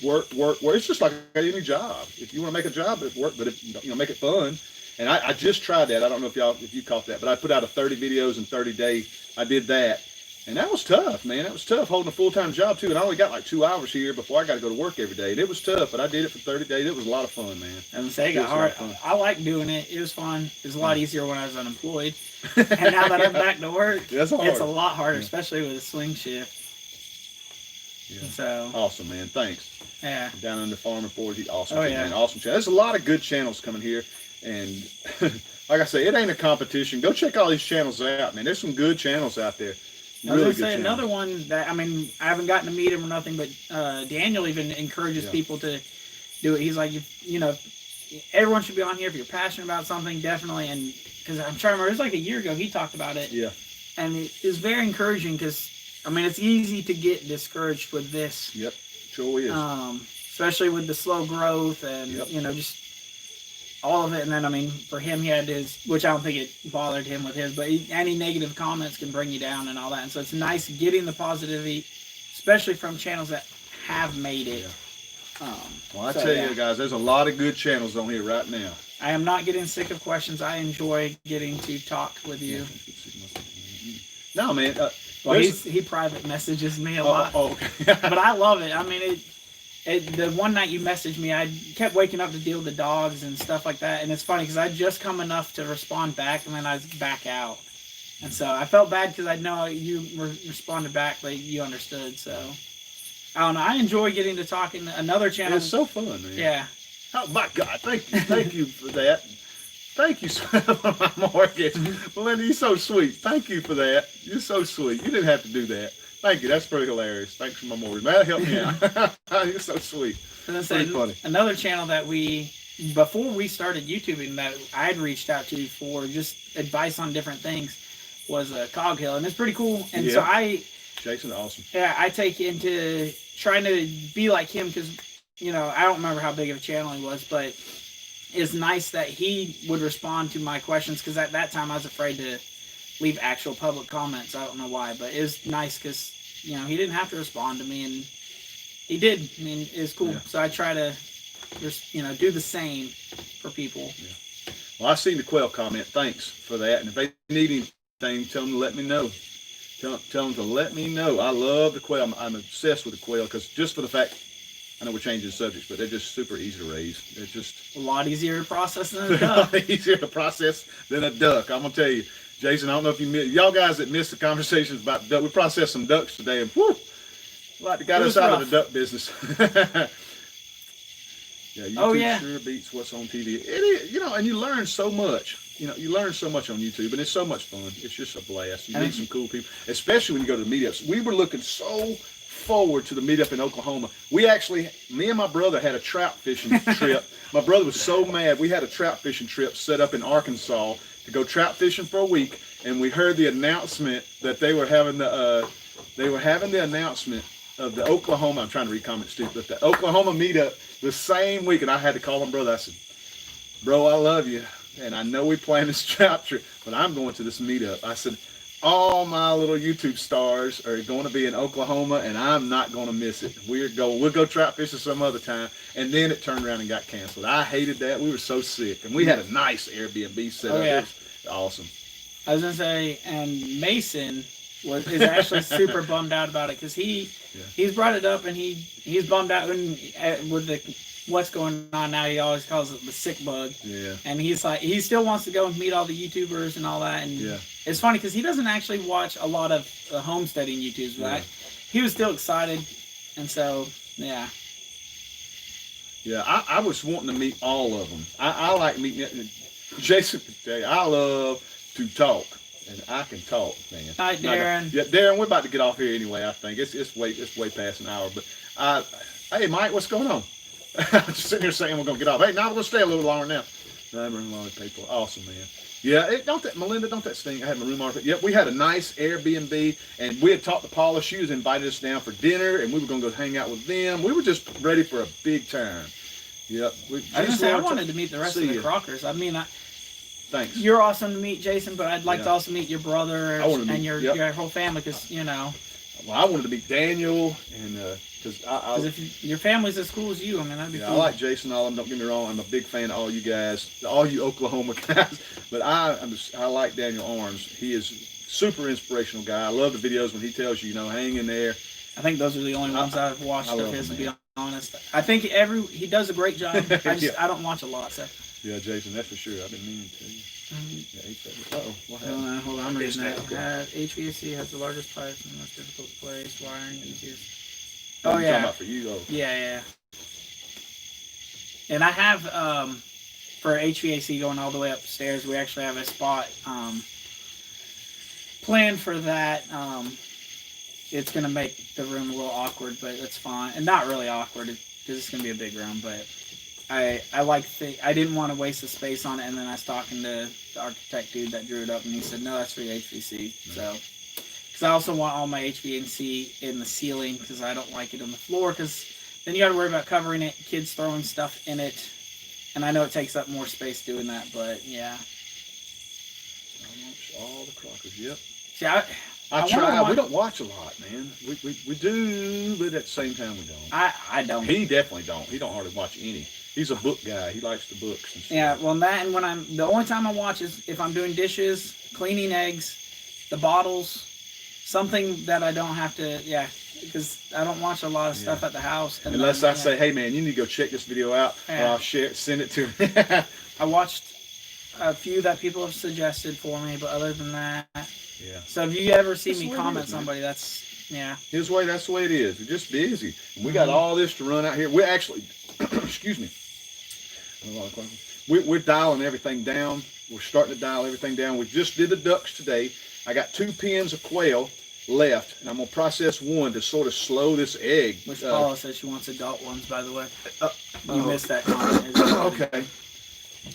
Work. It's just like any job. If you want to make a job, it's work, but if you know, make it fun. And I just tried that. I don't know if you caught that, but I put out a 30 videos in 30 days. I did that. And that was tough, man. That was tough holding a full-time job too. And I only got like 2 hours here before I got to go to work every day. And it was tough, but I did it for 30 days. It was a lot of fun, man. And say it It got was a lot hard. of fun. I like doing it. It was fun. It was a lot easier when I was unemployed. And now that I'm back to work, That's hard. it's a lot harder, Yeah. especially with a swing shift. Yeah. So, Awesome, man. Thanks. yeah. Down under Farming Forty. Awesome, Oh, too, yeah. man. Awesome channel. There's a lot of good channels coming here. And like I say, it ain't a competition. Go check all these channels out, man. There's some good channels out there. I was Really going good to say channels. another one that, I mean, I haven't gotten to meet him or nothing, but Daniel even encourages Yeah. people to do it. He's like, you know, everyone should be on here if you're passionate about something, definitely. And because I'm trying to remember, it was like a year ago he talked about it. Yeah. and it is very encouraging because, I mean, it's easy to get discouraged with this. Yep, sure is. Especially with the slow growth and, Yep. you know, just all of it. And then, I mean, for him, he had his, which I don't think it bothered him with his, but any negative comments can bring you down and all that. And so it's nice getting the positivity, especially from channels that have made it. Yeah. Well, I tell you guys, there's a lot of good channels on here right now. I am not getting sick of questions. I enjoy getting to talk with you. No, man. Well, he private messages me a lot. Oh, okay. But I love it. I mean, the one night you messaged me, I kept waking up to deal with the dogs and stuff like that. And it's funny because I just come enough to respond back, and then I was back out. And so I felt bad because I know you responded back, but you understood. So I don't know. I enjoy getting to talk in another channel. It's so fun, man. Yeah. Oh my God! Thank you for that. Thank you for my mortgage, Melinda. You're so sweet. Thank you for that. You're so sweet. You didn't have to do that. Thank you. That's pretty hilarious. Thanks for my mortgage. That helped me out. You're so sweet. Pretty funny. Another channel that before we started YouTubing, that I had reached out to for just advice on different things was Cog Hill, and it's pretty cool. And so Jason, awesome. Yeah, I take into trying to be like him because, you know, I don't remember how big of a channel he was, but it's nice that he would respond to my questions because at that time I was afraid to leave actual public comments. I don't know why, but it was nice because, you know, he didn't have to respond to me, and he did. I mean, it's cool. Yeah. So I try to just, you know, do the same for people. Yeah. Well, I seen the Quail comment. Thanks for that. And if they need anything, tell them to let me know. Tell them to let me know. I love the quail. I'm obsessed with the quail because just for the fact, I know we're changing subjects, but they're just super easy to raise. They're just a lot easier to process than a duck. easier to process than a duck. I'm gonna tell you, Jason. I don't know if y'all guys that missed the conversations about duck. We processed some ducks today, and whoo, like got us out of the duck business. Yeah, YouTube sure beats what's on TV. It is, you know, and you learn so much. You know, you learn so much on YouTube, and it's so much fun. It's just a blast. You meet some cool people, especially when you go to the meetups. We were looking so forward to the meetup in Oklahoma. We actually, me and my brother had a trout fishing trip. My brother was so mad. We had a trout fishing trip set up in Arkansas to go trout fishing for a week, and we heard the announcement that they were having the announcement of the Oklahoma. I'm trying to read comments too, but the Oklahoma meetup the same week, and I had to call my brother. I said, "Bro, I love you, and I know we planned this trout trip, but I'm going to this meetup." I said, all my little YouTube stars are going to be in Oklahoma, and I'm not going to miss it. We'll go trout fishing some other time. And then it turned around and got canceled. I hated that. We were so sick. And we had a nice Airbnb set up. Yeah. It was awesome. I was going to say, and Mason is actually super bummed out about it because he's brought it up, and he's bummed out with what's going on now. He always calls it the sick bug. Yeah. And he's like, he still wants to go and meet all the YouTubers and all that. And it's funny because he doesn't actually watch a lot of homesteading YouTubes, but he was still excited. And so, yeah. Yeah, I was wanting to meet all of them. I like meeting Jason. I love to talk, and I can talk, man. Hi, Darren. Yeah, Darren, we're about to get off here anyway. I think it's way past an hour. But hey, Mike, what's going on? I'm just sitting here saying we're gonna get off. Hey, now we're gonna stay a little longer now. People, awesome, man. Yeah, Melinda, don't that sting? I had my room on. Yep, we had a nice Airbnb, and we had talked to Paula. She was invited us down for dinner, and we were gonna go hang out with them. We were just ready for a big time. Yep. I wanted to meet the rest of the Crockers. I mean, thanks. You're awesome to meet, Jason, but I'd like to also meet your brother and your whole family because, you know. Well, I wanted to meet Daniel, and because if your family's as cool as you, I mean, that'd be cool. I like Jason, all of them. Don't get me wrong. I'm a big fan of all you guys, all you Oklahoma guys. But I like Daniel Arns. He is super inspirational guy. I love the videos when he tells you, hang in there. I think those are the only ones I've watched of his, to be honest. I think he does a great job. I don't watch a lot, so. Yeah, Jason, that's for sure. I've been meaning to. What happened? Hold on, I'm reading that. HVAC has the largest pipes and the most difficult to place. Wiring easiest. Oh, yeah. Talking about for you, though. Yeah. And I have, for HVAC going all the way upstairs, we actually have a spot planned for that. It's going to make the room a little awkward, but it's fine. And not really awkward because it's going to be a big room, but I didn't want to waste the space on it, and then I was talking to the architect dude that drew it up, and he said, no, that's for the HVC. So, because I also want all my HVAC in the ceiling, because I don't like it on the floor, because then you got to worry about covering it, kids throwing stuff in it, and I know it takes up more space doing that, but yeah. Almost all the Crockers, yep. See, I try. watch, We don't watch a lot, man. We do, but at the same time we don't. I don't. He definitely don't. He don't hardly watch any. He's a book guy. He likes the books and stuff. Yeah, well, that and when the only time I watch is if I'm doing dishes, cleaning eggs, the bottles, something that I don't have to, because I don't watch a lot of stuff at the house. And unless I say, hey man, you need to go check this video out, or I'll send it to him. I watched a few that people have suggested for me, but other than that, yeah. So if you ever see That's me the way comment it is, man. somebody, that's His way, that's the way it is. We're just busy. And we got all this to run out here. We're actually, excuse me. We're dialing everything down. We're starting to dial everything down. We just did the ducks today. I got 2 pens of quail left, and I'm gonna process one to sort of slow this egg. Which Paula says she wants adult ones, by the way. You missed that comment. Okay.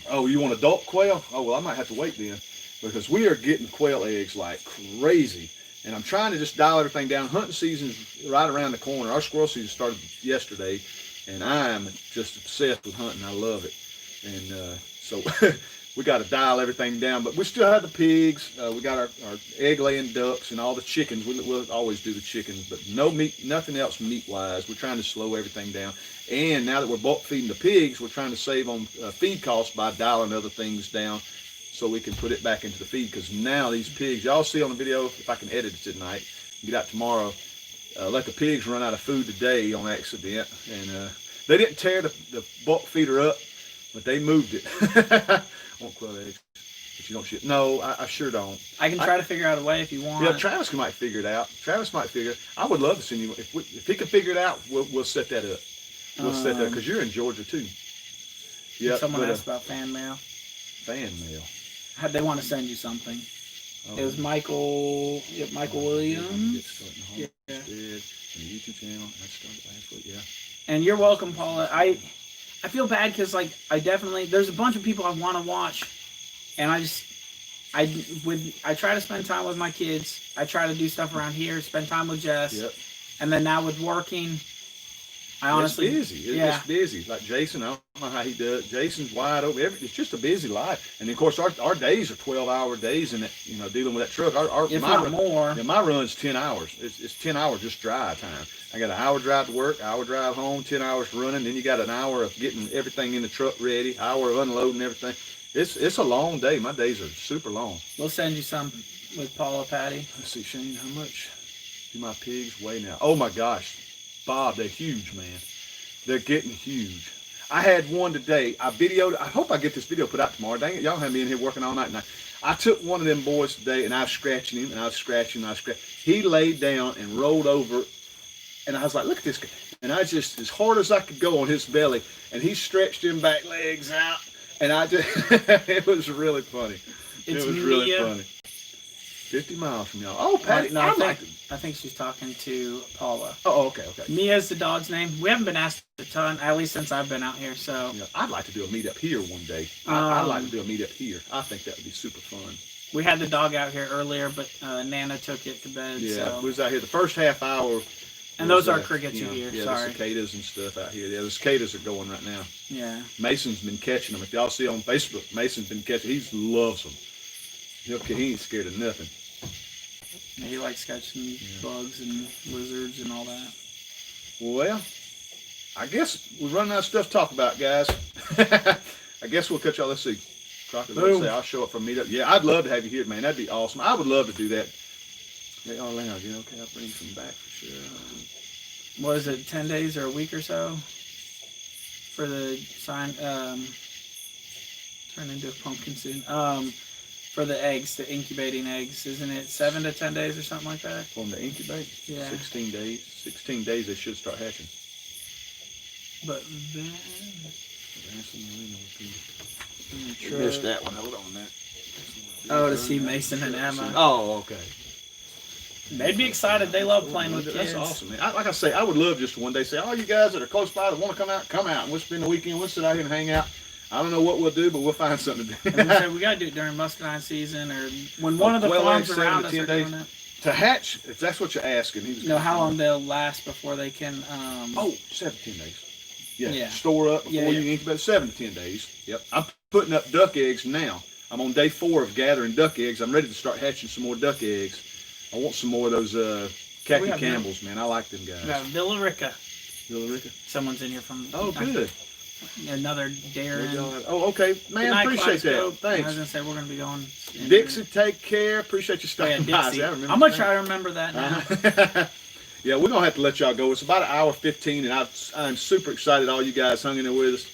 Oh, you want adult quail? Oh well, I might have to wait then, because we are getting quail eggs like crazy, and I'm trying to just dial everything down. Hunting season's right around the corner. Our squirrel season started yesterday, and I'm just obsessed with hunting. I love it, and so we got to dial everything down. But we still have the pigs. We got our egg-laying ducks and all the chickens. We'll always do the chickens, but no meat, nothing else meat-wise. We're trying to slow everything down. And now that we're bulk feeding the pigs, we're trying to save on feed costs by dialing other things down so we can put it back into the feed. Because now these pigs, y'all see on the video, if I can edit it tonight, get out tomorrow, let the pigs run out of food today on accident. And they didn't tear the bulk feeder up, but they moved it. I won't quail eggs, but you don't shit. No, I sure don't. I can try to figure out a way if you want. Yeah, Travis might figure it out. Travis might figure it. I would love to send you. If he can figure it out, we'll set that up. We'll set that, because you're in Georgia too. Yeah. Someone asked about fan mail. Fan mail. They want to send you something. Oh. It was Michael Williams. Yeah. And the YouTube channel. That started last week. Yeah. And you're welcome, Paula. I feel bad because there's a bunch of people I want to watch, and I try to spend time with my kids. I try to do stuff around here, spend time with Jess. Yep. And then now with working, I honestly, it's busy. It's busy. Like Jason, I don't know how he does. Jason's wide open. It's just a busy life. And of course, our days are 12-hour days, and dealing with that truck. If not more. Yeah, my run's 10 hours. It's 10 hours just drive time. I got an hour drive to work, hour drive home, 10 hours running. Then you got an hour of getting everything in the truck ready, hour of unloading everything. It's a long day. My days are super long. We'll send you some with Paula, Patty. Let's see, Shane, how much do my pigs weigh now? Oh my gosh, Bob, they're huge, man. They're getting huge. I had one today. I videoed. I hope I get this video put out tomorrow. Dang it, y'all have me in here working all night. I took one of them boys today, and I was scratching him, and I was scratching, and I was scratching. He laid down and rolled over, and I was like, look at this guy. And I just, as hard as I could go on his belly, and he stretched him back legs out, and I just, it was really funny. It was really funny. 50 miles from y'all. Oh, Patty, no, I think she's talking to Paula. Oh, okay. Mia's the dog's name. We haven't been asked a ton, at least since I've been out here. So yeah, I'd like to do a meetup here one day. I'd like to do a meetup here. I think that would be super fun. We had the dog out here earlier, but Nana took it to bed. Yeah, so. we was out here the first half hour. And those are crickets you hear. Yeah, sorry. the cicadas and stuff out here. Yeah, the cicadas are going right now. Yeah. Mason's been catching them. If y'all see on Facebook, Mason's been catching. He loves them. He ain't scared of nothing. Yeah, he likes catching bugs and lizards and all that. Well, I guess we're running out of stuff to talk about, guys. I guess we'll catch y'all. Let's see. Crocker, let's say I'll show up for a meetup. Yeah, I'd love to have you here, man. That'd be awesome. I would love to do that. Hey, oh, Lena, okay, I'll bring some back for sure. What is it, 10 days or a week or so? For the sign, turn into a pumpkin soon. For the eggs, the incubating eggs, isn't it 7 to 10 days or something like that? From the incubate? Yeah. 16 days. 16 days they should start hatching. But then... Missed that one. Hold on that. Oh, to see Mason and Emma. Oh, okay. They'd be excited. They love playing with kids. That's awesome, man. Like I say, I would love just to one day say, all you guys that are close by that want to come out, and we'll spend the weekend. We'll sit out here and hang out. I don't know what we'll do, but we'll find something to do. And we said we got to do it during muscadine season or when one of the farms around us are doing it. To hatch, if that's what you're asking. He was how long they'll last before they can... 7 to 10 days. Yeah. Store up before you incubate. 7 to 10 days. Yep. I'm putting up duck eggs now. I'm on day 4 of gathering duck eggs. I'm ready to start hatching some more duck eggs. I want some more of those Khaki Campbells, man. I like them guys. We got Villa Rica. Villa Rica. Someone's in here from... Oh, good. Another Darren. Oh, okay. Man, night, appreciate that. Glasgow. Thanks. I was going to say, we're going to be going... Dixie, take care. Appreciate you stopping by. I'm going to try to remember that now. Yeah, we're going to have to let y'all go. It's about 1:15, and I'm super excited all you guys hung in there with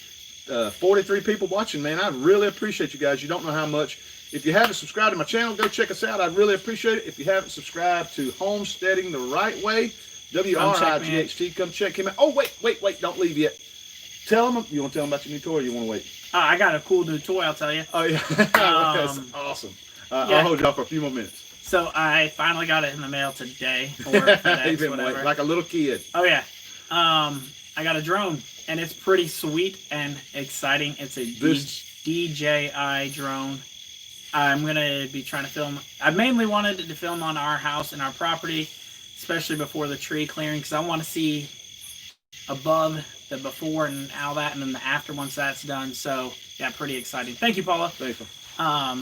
us. 43 people watching, man. I really appreciate you guys. You don't know how much. If you haven't subscribed to my channel, go check us out. I'd really appreciate it. If you haven't subscribed to Homesteading the Right Way, WRIGHT, come check him out. Oh, wait. Don't leave yet. Tell them. You want to tell them about your new toy or you want to wait? I got a cool new toy, I'll tell you. Oh, yeah. That's awesome. I'll hold y'all for a few more minutes. So I finally got it in the mail today. Or FedEx, whatever. Like a little kid. Oh, yeah. I got a drone, and it's pretty sweet and exciting. It's a DJI drone. I'm going to be trying to film. I mainly wanted to film on our house and our property, especially before the tree clearing, because I want to see above the before and all that, and then the after once that's done. So, yeah, pretty exciting. Thank you, Paula. Thank you.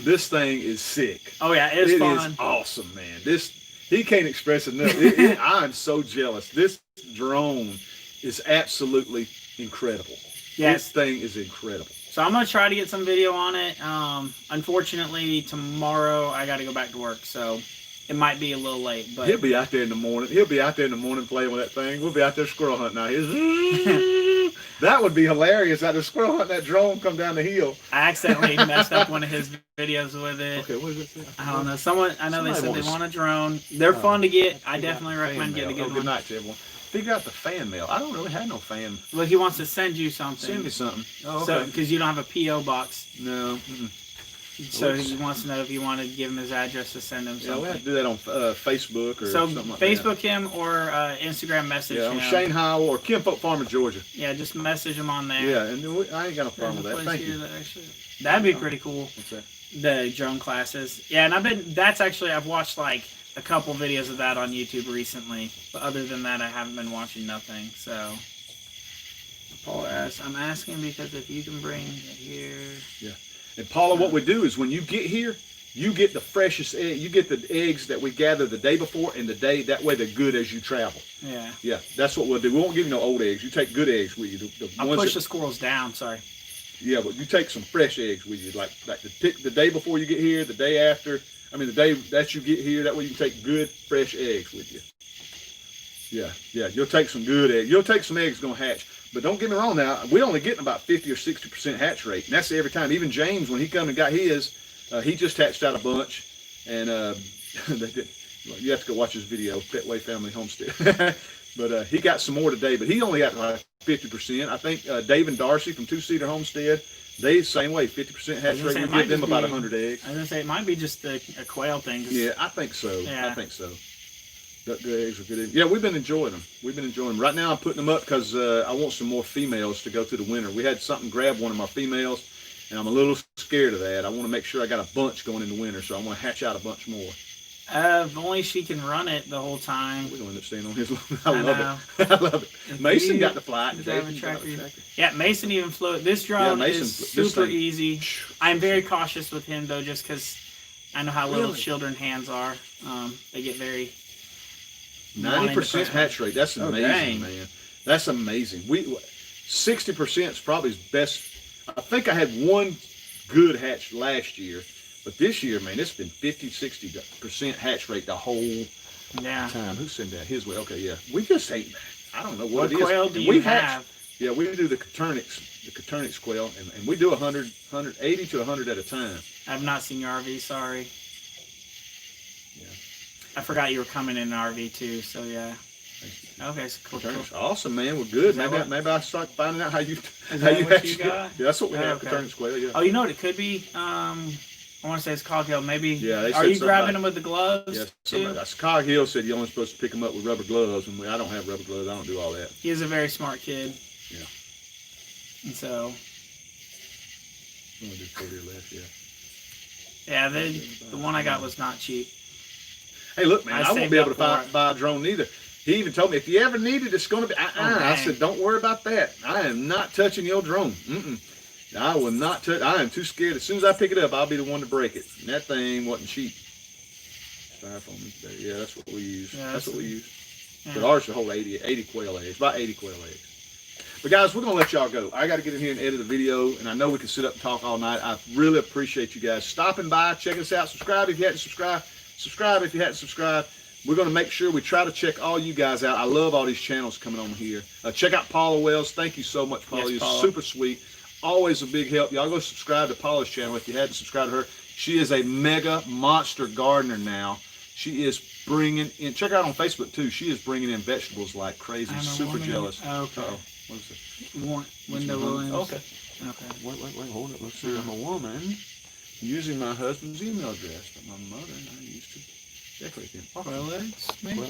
This thing is sick. Oh yeah, it's fun. It is awesome, man. He can't express enough. I'm so jealous. This drone is absolutely incredible. Yes. This thing is incredible. So I'm gonna try to get some video on it. Unfortunately, tomorrow I got to go back to work, so it might be a little late. But he'll be out there in the morning. He'll be out there in the morning playing with that thing. We'll be out there squirrel hunting out. That would be hilarious. Out there squirrel hunting that drone come down the hill. I accidentally messed up one of his videos with it. Okay, what is it say? I don't know. I know they said they want a drone. They're fun to get. I definitely recommend getting a good one. Good night to everyone. Figure out the fan mail. I don't really have no fan. Look, he wants to send you something. Send me something. Oh, okay. So, because you don't have a P.O. box. No. So he wants to know if you want to give him his address to send him something. Yeah, we have to do that on Facebook or something like that. Facebook him or Instagram message him. Yeah, Shane Howell or Kinfolk Farmer, Georgia. Yeah, just message him on there. Yeah, and I ain't got no problem with that. Thank you. That'd be pretty cool. What's that? The drone classes. Yeah, and I've watched like a couple videos of that on YouTube recently. But other than that, I haven't been watching nothing. So, Paul asks, I'm asking because if you can bring it here. Yeah. And Paula, what we do is when you get here, you get the freshest egg. You get the eggs that we gather the day before and the day. That way they're good as you travel. Yeah. Yeah, that's what we'll do. We won't give you no old eggs. You take good eggs with you. I'll push the squirrels down, sorry. Yeah, but you take some fresh eggs with you. Like the day before you get here, the day after. I mean, the day that you get here. That way you can take good, fresh eggs with you. Yeah. You'll take some good eggs. You'll take some eggs going to hatch. But don't get me wrong now, we're only getting about 50 or 60% hatch rate. And that's every time. Even James, when he come and got his, he just hatched out a bunch. And you have to go watch his video, Petway Family Homestead. But he got some more today, but he only got like 50%. I think Dave and Darcy from Two Cedar Homestead, they the same way, 50% hatch rate. We give them about 100 eggs. I was going to say, it might be just a quail thing. Yeah, I think so. Yeah. I think so. Duck eggs are good. Yeah, we've been enjoying them. Right now I'm putting them up because I want some more females to go through the winter. We had something grab one of my females, and I'm a little scared of that. I want to make sure I got a bunch going in the winter, so I want to hatch out a bunch more. If only she can run it the whole time. We're going to end up staying on his I love it. I love it. Mason got the flight. Yeah, Mason even flew. This drone is super easy. I'm very cautious with him, though, just because I know how little children hands are. They get very... 90% hatch rate. That's amazing, man. That's amazing. 60% is probably his best. I think I had one good hatch last year, but this year, man, it's been 50-60% hatch rate the whole time. Who sent that his way? Okay, yeah. We just ain't. I don't know what it is. What quail do you have? Yeah, we do the Coturnix quail, and we do 80 to 100 at a time. I've not seen your RV. Sorry. Yeah. I forgot you were coming in an RV too, so yeah. Okay, so cool. Awesome, man. We're good. Maybe I start finding out how you got? Yeah, that's what we have. Okay. Coturnix quail. Yeah. Oh, you know what it could be? I want to say it's Coghill. Maybe. Yeah, they Are said you something grabbing like- them with the gloves Yes, too? that's Cog Hill said you're only supposed to pick them up with rubber gloves, and I don't have rubber gloves. I don't do all that. He is a very smart kid. Yeah. And so, I'm gonna do 40 or less, yeah. yeah, the one I got was not cheap. Hey, look, man, I I won't saved be able up to for it. buy a drone neither. He even told me, if you ever need it, it's going to be. I dang. said, don't worry about that. I am not touching your drone. I will not touch. I am too scared. As soon as I pick it up, I'll be the one to break it. And that thing wasn't cheap. Styrofoam. Yeah, that's what we use. Yeah, that's what we use. Yeah. But ours should hold 80 quail eggs. About 80 quail eggs. But guys, we're going to let y'all go. I got to get in here and edit a video, and I know we can sit up and talk all night. I really appreciate you guys stopping by, checking us out. Subscribe if you hadn't subscribed. Subscribe if you hadn't subscribed. We're going to make sure we try to check all you guys out. I love all these channels coming on here. Check out Paula Wells. Thank you so much, Paula. Yes, You're Paula. super sweet. Always a big help. Y'all go subscribe to Paula's channel if you hadn't subscribed to her. She is a mega monster gardener now. She is bringing in, check her out on Facebook too. She is bringing in vegetables like crazy. I'm a Super woman. jealous. Okay. Uh-oh. What is this? Linda Williams. Okay. Okay. Wait, hold it. Let's see. I'm a woman using my husband's email address, but my mother and I used to decorate him. Well, it's me. Well,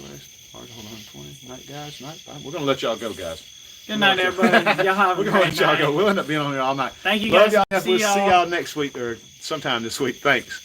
hold on, 20. Night, guys. Night. We're going to let y'all go, guys. Good night, everybody. Y'all have a We're going to great let y'all night. go. We'll end up being on here all night. Thank you Love guys. y'all. See We'll see y'all. y'all next week or sometime this week. Thanks.